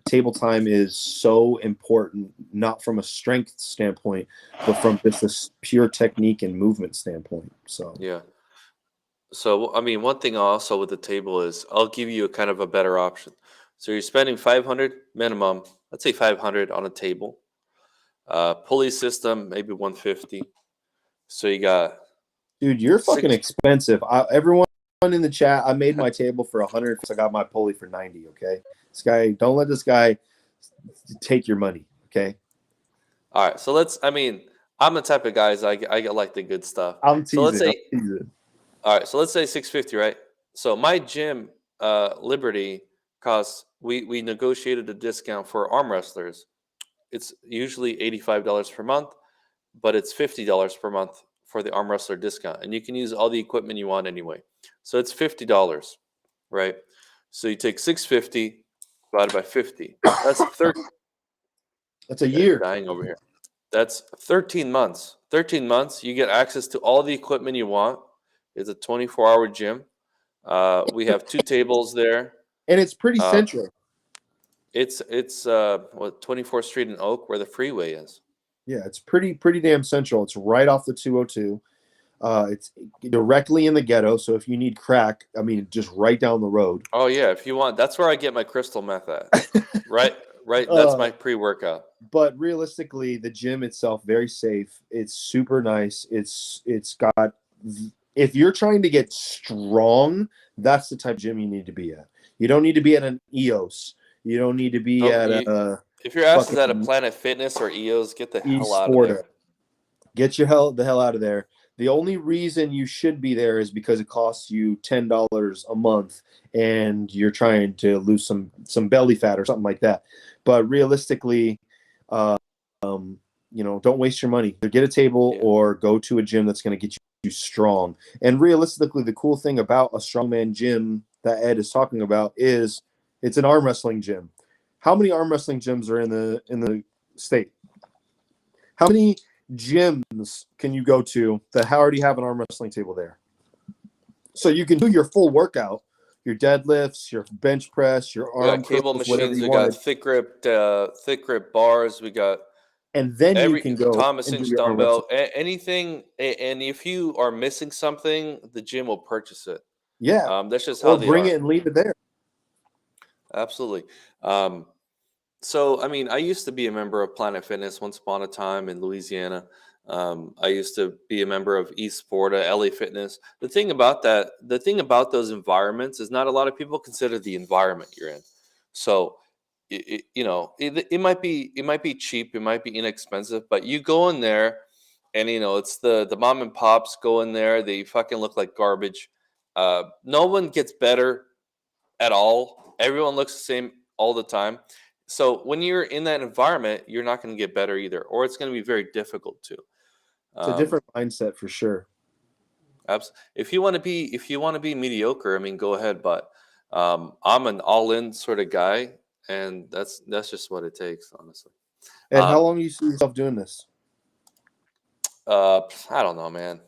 Table time is so important, not from a strength standpoint, but from just a pure technique and movement standpoint. So So I mean, one thing also with the table is I'll give you a kind of a better option. So you're spending 500 minimum. Let's say 500 on a table. Pulley system maybe 150. So you got. Dude, you're fucking expensive. Everyone in the chat, I made my table for 100 because I got my pulley for 90. Okay, don't let this guy take your money. Okay. All right, so I'm the type of guys I get like the good stuff. I'm teasing. So let's say, all right, so let's say 650, right? So my gym, Liberty, costs. We negotiated a discount for arm wrestlers. It's usually $85 per month, but it's $50 per month for the arm wrestler discount, and you can use all the equipment you want anyway. So it's $50, right? So you take 650 divided by 50. That's 30. That's a year. Dying over here. That's 13 months. 13 months, you get access to all the equipment you want. It's a 24-hour gym. We have 2 tables there, and it's pretty central. It's 24th Street in Oak, where the freeway is. Yeah, it's pretty damn central. It's right off the 202. It's directly in the ghetto. So if you need crack, just right down the road. Oh yeah, if you want, that's where I get my crystal meth at. Right. That's my pre-workout. But realistically, the gym itself, very safe. It's super nice. It's got. If you're trying to get strong, that's the type of gym you need to be at. You don't need to be at an EOS. You don't need to be if your ass is at a Planet Fitness or EOS, get the hell out of there. Get the hell out of there. The only reason you should be there is because it costs you $10 a month and you're trying to lose some belly fat or something like that. But realistically, don't waste your money. Either get a table or go to a gym that's going to get you strong. And realistically, the cool thing about a strongman gym that Ed is talking about is it's an arm wrestling gym. How many arm wrestling gyms are in the state? How many gyms can you go to that already have an arm wrestling table there? So you can do your full workout, your deadlifts, your bench press, your arm cable machines. We got thick grip bars. We got, and then you can go Thomas inch dumbbell, anything. And if you are missing something, the gym will purchase it. Yeah, that's just how they bring it and leave it there. Absolutely. So, I mean, I used to be a member of Planet Fitness once upon a time in Louisiana. I used to be a member of East Florida, LA Fitness. The thing about those environments is not a lot of people consider the environment you're in. So, it might be cheap, it might be inexpensive, but you go in there, and it's the mom and pops go in there. They fucking look like garbage. No one gets better at all. Everyone looks the same all the time. So when you're in that environment, you're not going to get better either, or it's going to be very difficult to. It's a Um, different mindset for sure. if you want to be mediocre, I mean, go ahead. But I'm an all-in sort of guy, and that's just what it takes, honestly. And how Um, long do you see yourself doing this? I don't know, man.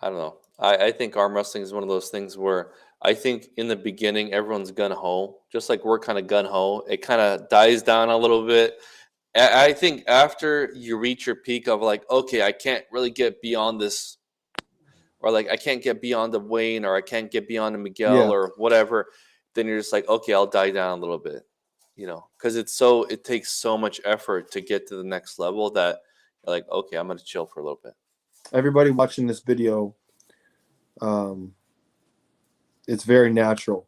I don't know. I think arm wrestling is one of those things where I think in the beginning everyone's gun ho, just like we're kind of gun ho. It kind of dies down a little bit. I think after you reach your peak of like, okay, I can't really get beyond this, or like I can't get beyond the Wayne, or I can't get beyond the Miguel, Yeah. or whatever, then you're just like, okay, I'll die down a little bit, because it takes so much effort to get to the next level that you're like, okay, I'm gonna chill for a little bit. Everybody watching this video, um, it's very natural.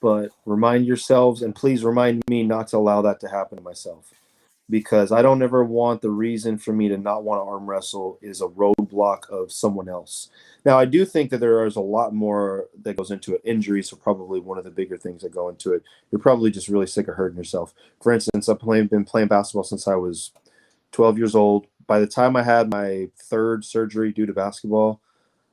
But remind yourselves, and please remind me not to allow that to happen to myself, because I don't ever want the reason for me to not want to arm wrestle is a roadblock of someone else. Now, I do think that there is a lot more that goes into it. Injuries are probably one of the bigger things that go into it. You're probably just really sick of hurting yourself. For instance, been playing basketball since I was 12 years old. By the time I had my third surgery due to basketball,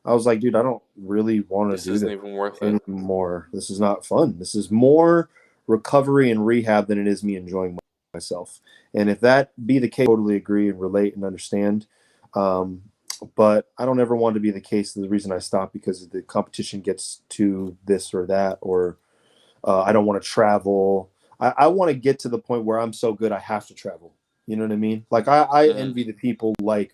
I was like, dude, I don't really want to This do isn't this even worth it. anymore. This is not fun. This is more recovery and rehab than it is me enjoying myself. And if that be the case, I totally agree and relate and understand. Um, but I don't ever want to be the case. The reason I stop because the competition gets to this or that, or I don't want to travel. I want to get to the point where I'm so good I have to travel. You know what I mean? Like I Mhm. envy the people like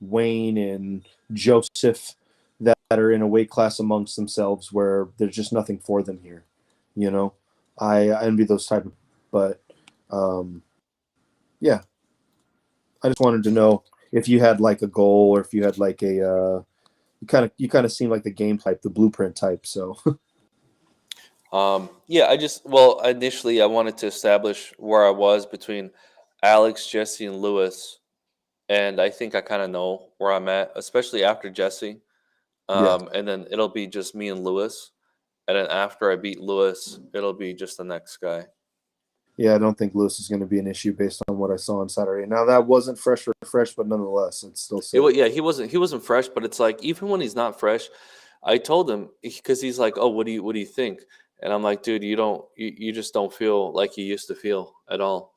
Wayne and Joseph that are in a weight class amongst themselves where there's just nothing for them here. You know, I envy those type of. But um, yeah, I just wanted to know if you had like a goal or if you had like a. You kind of seem like the game type, the blueprint type. So Yeah, well, initially I wanted to establish where I was between Alex, Jesse, and Lewis, and I think I kind of know where I'm at, especially after Jesse. yeah. And then it'll be just me and Lewis, and then after I beat Lewis, it'll be just the next guy. Yeah, I don't think Lewis is going to be an issue based on what I saw on Saturday. Now that wasn't fresh, but nonetheless, it's still sick. Yeah, he wasn't fresh, but it's like even when he's not fresh, I told him because he's like, oh, what do you think? And I'm like, dude, you just don't feel like you used to feel at all.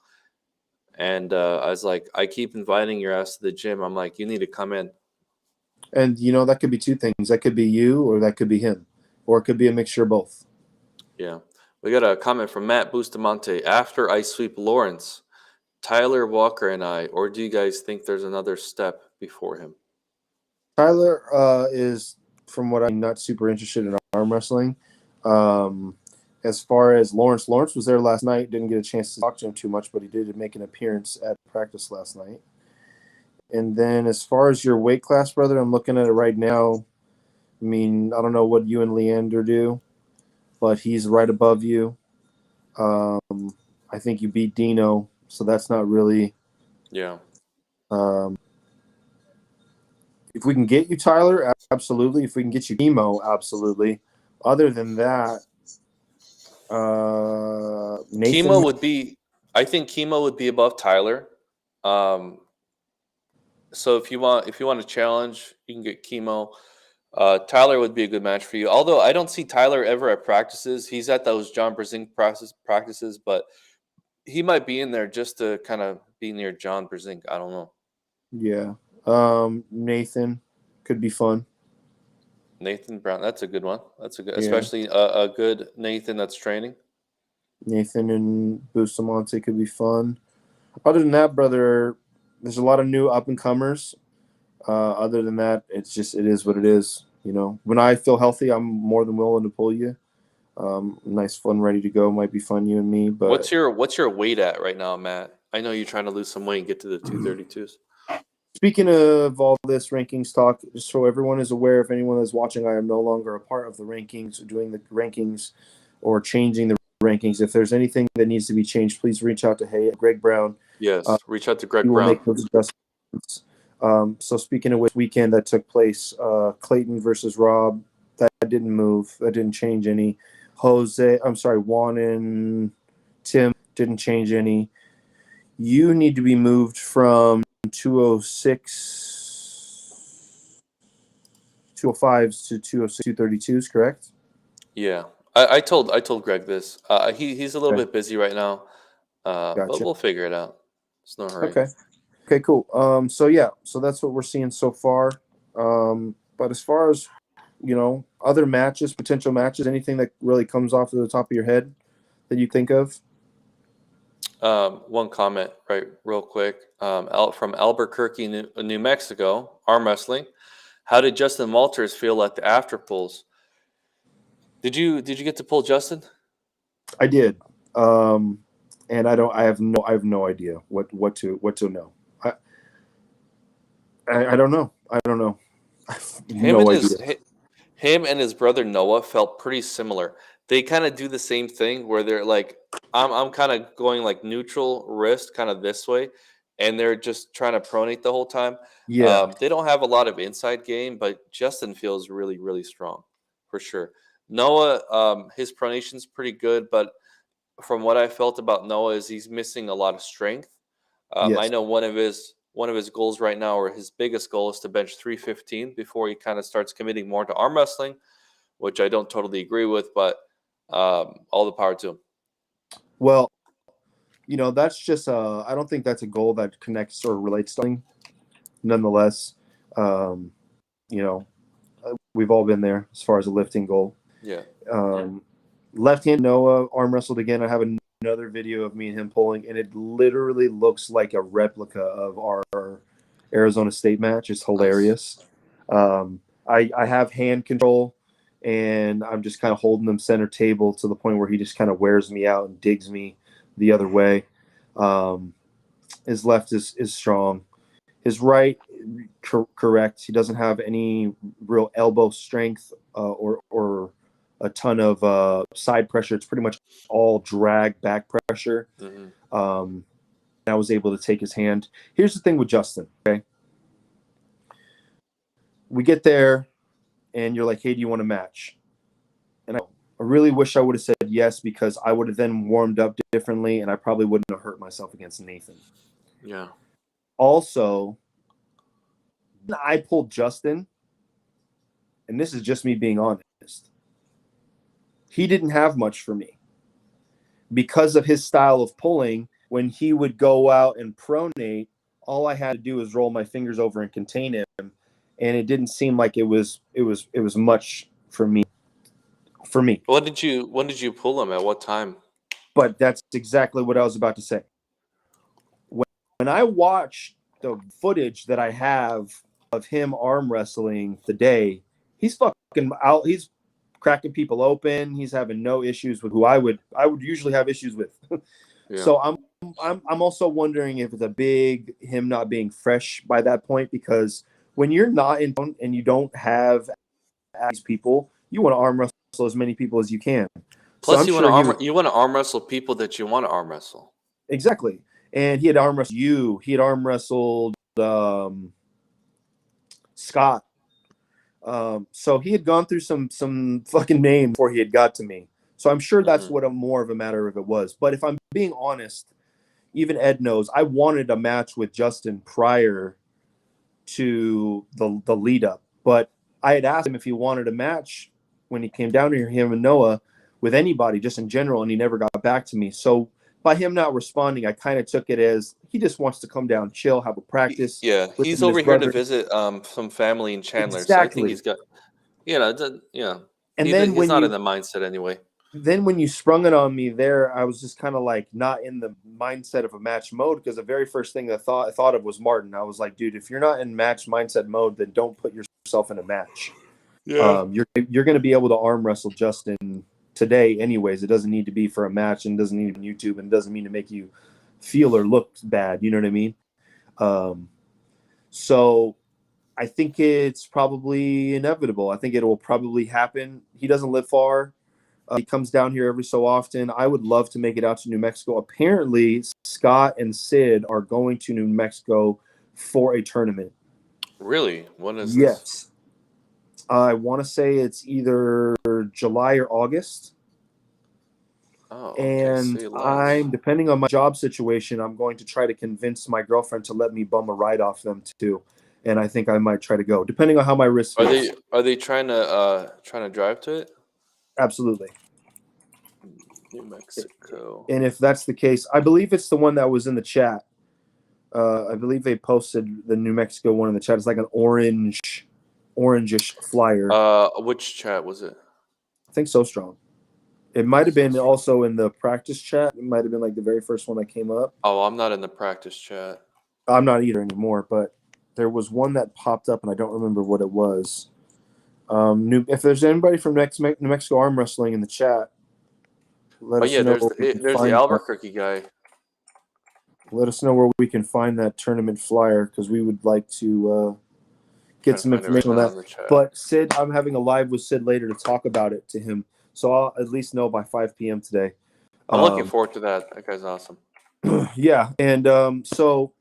And I was like, I keep inviting your ass to the gym. I'm like, you need to come in. And that could be two things. That could be you, or that could be him, or it could be a mixture of both. Yeah. We got a comment from Matt Bustamante. After I sweep Lawrence, Tyler Walker and I, or do you guys think there's another step before him? Tyler is, from what I'm not super interested in arm wrestling. Um, as far as Lawrence was there last night. Didn't get a chance to talk to him too much, but he did make an appearance at practice last night. And then as far as your weight class, brother, I'm looking at it right now. I mean, I don't know what you and Leander do, but he's right above you. I think you beat Dino, so that's not really. Yeah. Um, if we can get you Tyler, absolutely. If we can get you Chemo, absolutely. Other than that, Chemo Nathan. would be, I think Chemo would be above Tyler. Um, so if you want to challenge, you can get Chemo. Tyler would be a good match for you. Although I don't see Tyler ever at practices. He's at those John Brzenk practices, but he might be in there just to kind of be near John Brzenk. I don't know. Yeah. Nathan could be fun. Nathan Brown, that's a good one. That's a good, Yeah. especially a good Nathan that's training. Nathan and Bustamante could be fun. Other than that, brother, there's a lot of new up and comers. Other than that, it is what it is. When I feel healthy, I'm more than willing to pull you. Nice, fun, ready to go. Might be fun, you and me. But What's your weight at right now, Matt? I know you're trying to lose some weight and get to the 232s. speaking of all this rankings talk, just so everyone is aware, if anyone is watching, I am no longer a part of the rankings, doing the rankings or changing the rankings. If there's anything that needs to be changed, please reach out to Greg Brown. Yes, reach out to Greg He will Brown. make those adjustments. So speaking of which, weekend that took place, Clayton versus Rob, that didn't move. That didn't change any. Juan and Tim didn't change any. You need to be moved from 206, 205s to 206, 232s, correct? Yeah, I told Greg this. He's a little Okay. bit busy right now, but Gotcha. we'll figure it out. It's no hurry. Okay, cool. So that's what we're seeing so far. But as far as other matches, potential matches, anything that really comes off of the top of your head that you think of? One comment, right, real quick. Out from Albuquerque, New Mexico, arm wrestling. How did Justin Walters feel at the after pulls? Did you get to pull Justin? I did, and I have no idea what to know. I don't know. I don't know. I have no idea. Him and his brother Noah felt pretty similar. They kind of do the same thing where they're like, I'm kind of going like neutral wrist, kind of this way, and they're just trying to pronate the whole time. Yeah. They don't have a lot of inside game, but Justin feels really, really strong for sure. Noah, his pronation's pretty good, but from what I felt about Noah is he's missing a lot of strength. I Yes. know one of his goals right now, or his biggest goal, is to bench 315 before he kind of starts committing more to arm wrestling, which I don't totally agree with, but all the power to him. Well, that's just I don't think that's a goal that connects or relates to something. Nonetheless, we've all been there as far as a lifting goal. Yeah. Left hand Noah arm wrestled again. I have another video of me and him pulling, and it literally looks like a replica of our Arizona State match. It's hilarious. Nice. I have hand control, and I'm just kind of holding him center table to the point where he just kind of wears me out and digs me the other way. His left is strong. His right, correct. He doesn't have any real elbow strength or a ton of side pressure. It's pretty much all drag back pressure. Mm-hmm. I was able to take his hand. Here's the thing with Justin, okay? We get there, and you're like, hey, do you want a match? And I really wish I would have said yes, because I would have then warmed up differently, and I probably wouldn't have hurt myself against Nathan. Yeah. Also, I pulled Justin, and this is just me being honest. He didn't have much for me because of his style of pulling. When he would go out and pronate, all I had to do was roll my fingers over and contain him, and it didn't seem like it was much for me. When did you pull him? At what time? But that's exactly what I was about to say. When I watched the footage that I have of him arm wrestling today, he's fucking out. He's cracking people open. He's having no issues with who I would usually have issues with. Yeah. So I'm also wondering if it's a big him not being fresh by that point, because when you're not in tone and you don't have these people, you want to arm wrestle as many people as you can. Plus, you want to arm wrestle people that you want to arm wrestle. Exactly. And he had arm wrestled you. He had arm wrestled Scott. So he had gone through some fucking names before he had got to me. So I'm sure that's what more of a matter of it was. But if I'm being honest, even Ed knows I wanted a match with Justin prior to the lead up. But I had asked him if he wanted a match when he came down here, him and Noah, with anybody just in general, and he never got back to me. So by him not responding, I kind of took it as he just wants to come down, chill, have a practice. Yeah, he's over here to visit some family in Chandler. Exactly. So I think he's got, And then he's not in the mindset anyway. Then when you sprung it on me there, I was just kind of like not in the mindset of a match mode, because the very first thing I thought of was Martin. I was like, dude, if you're not in match mindset mode, then don't put yourself in a match. Yeah. You're going to be able to arm wrestle Justin today anyways. It doesn't need to be for a match, and doesn't need to be on YouTube, and doesn't mean to make you feel or look bad. You know what I mean? So I think it's probably inevitable. I think it will probably happen. He doesn't live far. He comes down here every so often. I would love to make it out to New Mexico. Apparently, Scott and Sid are going to New Mexico for a tournament. Really? When is this? Yes. I want to say it's either July or August. Oh, And say I'm, less. depending on my job situation, I'm going to try to convince my girlfriend to let me bum a ride off them too. And I think I might try to go, depending on how my wrist Are feels. they trying to drive to it? Absolutely. New Mexico. And if that's the case, I believe it's the one that was in the chat. I believe they posted the New Mexico one in the chat. It's like an orangish flyer. Which chat was it? I think So Strong. It might have been also in the practice chat. It might have been like the very first one that came up. Oh, I'm not in the practice chat. I'm not either anymore, but there was one that popped up, and I don't remember what it was. If there's anybody from New Mexico arm wrestling in the chat, let us know. There's the Albuquerque guy. Let us know where we can find that tournament flyer, because we would like to get some information on that. But Sid, I'm having a live with Sid later to talk about it to him, so I'll at least know by 5 p.m. today. I'm looking forward to that. That guy's awesome. Yeah, and so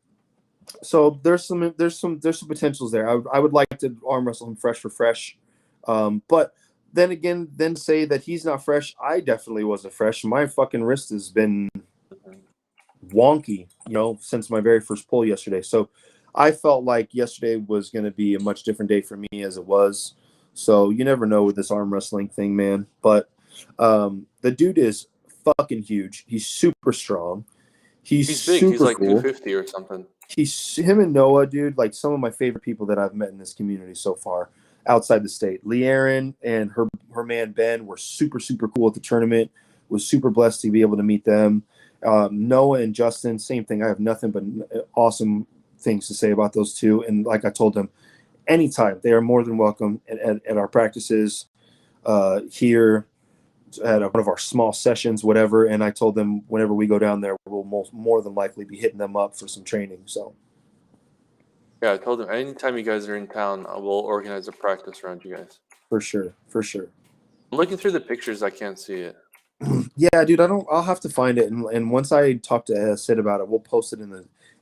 there's some potentials there. I would like to arm wrestle him fresh for fresh, but then again, say that he's not fresh. I definitely wasn't fresh. My fucking wrist has been wonky, since my very first pull yesterday. So I felt like yesterday was going to be a much different day for me as it was. So you never know with this arm wrestling thing, man. But the dude is fucking huge. He's super strong. He's big. Super He's like cool. 250 or something. Him and Noah, dude, like some of my favorite people that I've met in this community so far outside the state. Lee Aaron and her man Ben were super, super cool at the tournament. Was super blessed to be able to meet them. Noah and Justin, same thing. I have nothing but awesome things to say about those two. And like I told them, anytime they are more than welcome at our practices here at one of our small sessions, whatever. And I told them whenever we go down there, we'll more than likely be hitting them up for some training. So yeah, I told them anytime you guys are in town, we'll organize a practice around you guys. For sure. I'm looking through the pictures. I can't see it. Yeah, dude, I'll have to find it, and once I talk to Sid about it, we'll post it in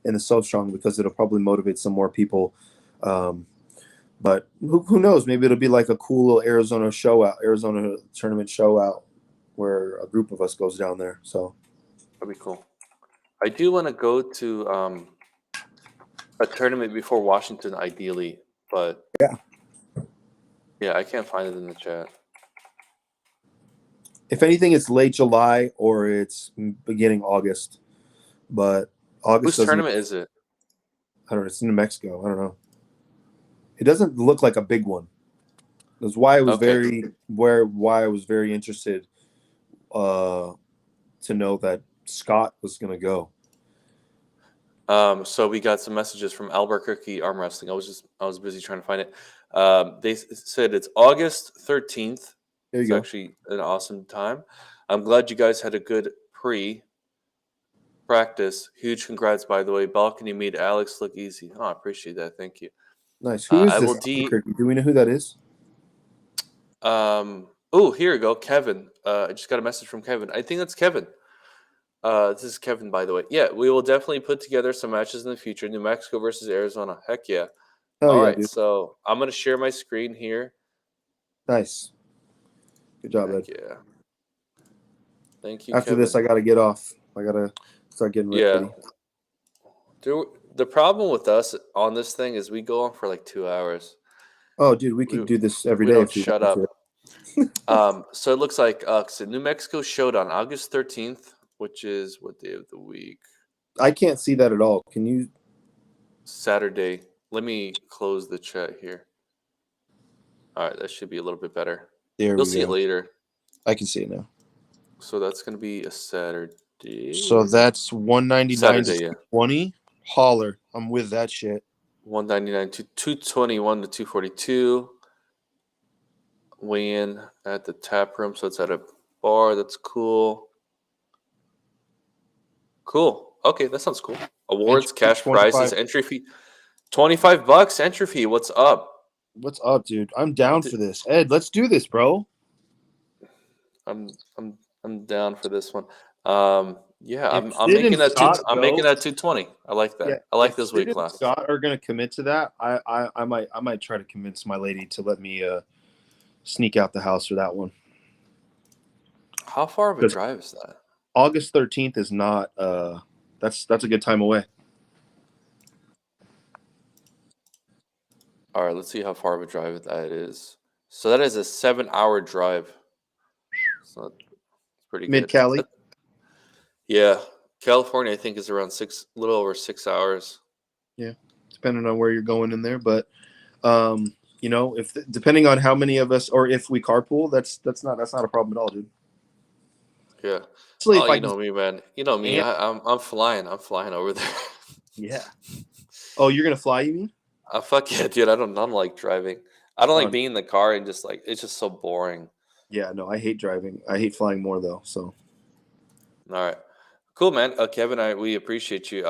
the So Strong, because it'll probably motivate some more people. But who knows? Maybe it'll be like a cool little Arizona tournament show out, where a group of us goes down there. So that'd be cool. I do want to go to a tournament before Washington, ideally, but yeah, I can't find it in the chat. If anything, it's late July or it's beginning August. But August. Whose tournament is it? I don't know. It's in New Mexico. I don't know. It doesn't look like a big one. That's why I was why I was very interested to know that Scott was going to go. So we got some messages from Albuquerque Arm Wrestling. I was busy trying to find it. They said it's August 13th. There you go. Actually an awesome time. I'm glad you guys had a good practice. Huge congrats, by the way. Balcony made Alex look easy. Oh, I appreciate that. Thank you. Nice. Who is this? Do we know who that is? Oh, here we go. Kevin. I just got a message from Kevin. I think that's Kevin. This is Kevin, by the way. Yeah, we will definitely put together some matches in the future. New Mexico versus Arizona. Heck yeah. All right, dude. So I'm going to share my screen here. Nice. Good job, Ed. Yeah. Thank you, After Kevin. this, I got to get off. I got to start getting ready. Yeah. The problem with us on this thing is we go on for like 2 hours. Oh, dude, we could do this every day. Don't shut up. So it looks like New Mexico Showdown, August 13th, which is what day of the week? I can't see that at all. Can you? Saturday. Let me close the chat here. All right, that should be a little bit better. You'll see it later. I can see it now. So that's going to be a Saturday. So that's $199 to $20. Holler. I'm with that shit. $199 to $221 to $242. Weigh in at the tap room. So it's at a bar. That's cool. Cool. Okay, that sounds cool. Awards, Entry fee, cash prizes, 25. entry fee, $25 entry fee. What's up? What's up, dude? I'm down D- for this. Ed, let's do this, bro. I'm down for this one. Yeah, If I'm Sid making and that two. Scott I'm go, making that 220. I like yeah. that. I like If those weight Sid and classes. Scott are gonna commit to that, I might try to convince my lady to let me sneak out the house for that one. How far of a Because drive is that? August 13th is not that's a good time away. All right, let's see how far of a drive that is. So that is a 7-hour drive. So it's pretty Mid good. Cali. Yeah, California I think is around a little over 6 hours. Yeah. Depending on where you're going in there. But if depending on how many of us or if we carpool, that's not a problem at all, dude. Yeah. Especially Oh, if I you can know me, man. You know me. and I'm flying. I'm flying over there. yeah. Oh, you're gonna fly, you mean? Fuck yeah, dude. I don't like driving. I don't like Oh, being in the car and just like it's just so boring. yeah, no, I hate driving. I hate flying more though. So All right. Cool, man. Kevin, we appreciate you.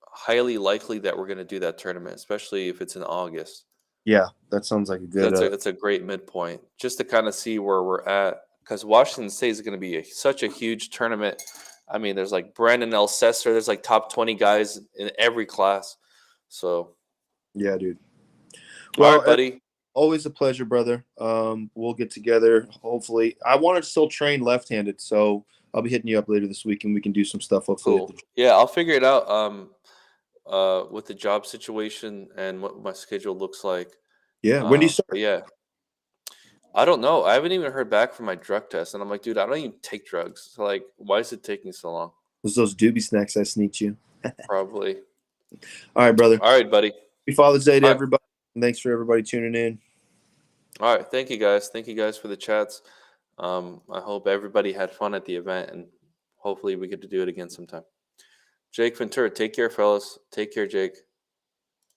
Highly likely that we're gonna do that tournament, especially if it's in August. yeah, that sounds like a 'Cause good that's a great midpoint, just to kind of see where we're at. Because Washington State is going to be such a huge tournament. I mean, there's like Brandon Elsesser. There's like top 20 guys in every class. So, yeah, dude. all Well, right, buddy. always a pleasure, brother. We'll get together. Hopefully, I want to still train left-handed, so I'll be hitting you up later this week, and we can do some stuff. Hopefully, at Cool. Yeah, I'll figure it out. With the job situation and what my schedule looks like. yeah. When do you But start? yeah, I don't know. I haven't even heard back from my drug test, and I'm like, dude, I don't even take drugs. So like, why is it taking so long? It was those doobie snacks I sneaked you. Probably. All right, brother. All right, buddy. Happy Father's Day to All right. everybody. And thanks for everybody tuning in. All right. Thank you guys. Thank you guys for the chats. I hope everybody had fun at the event and hopefully we get to do it again sometime. Jake Ventura, take care, fellas. Take care, Jake.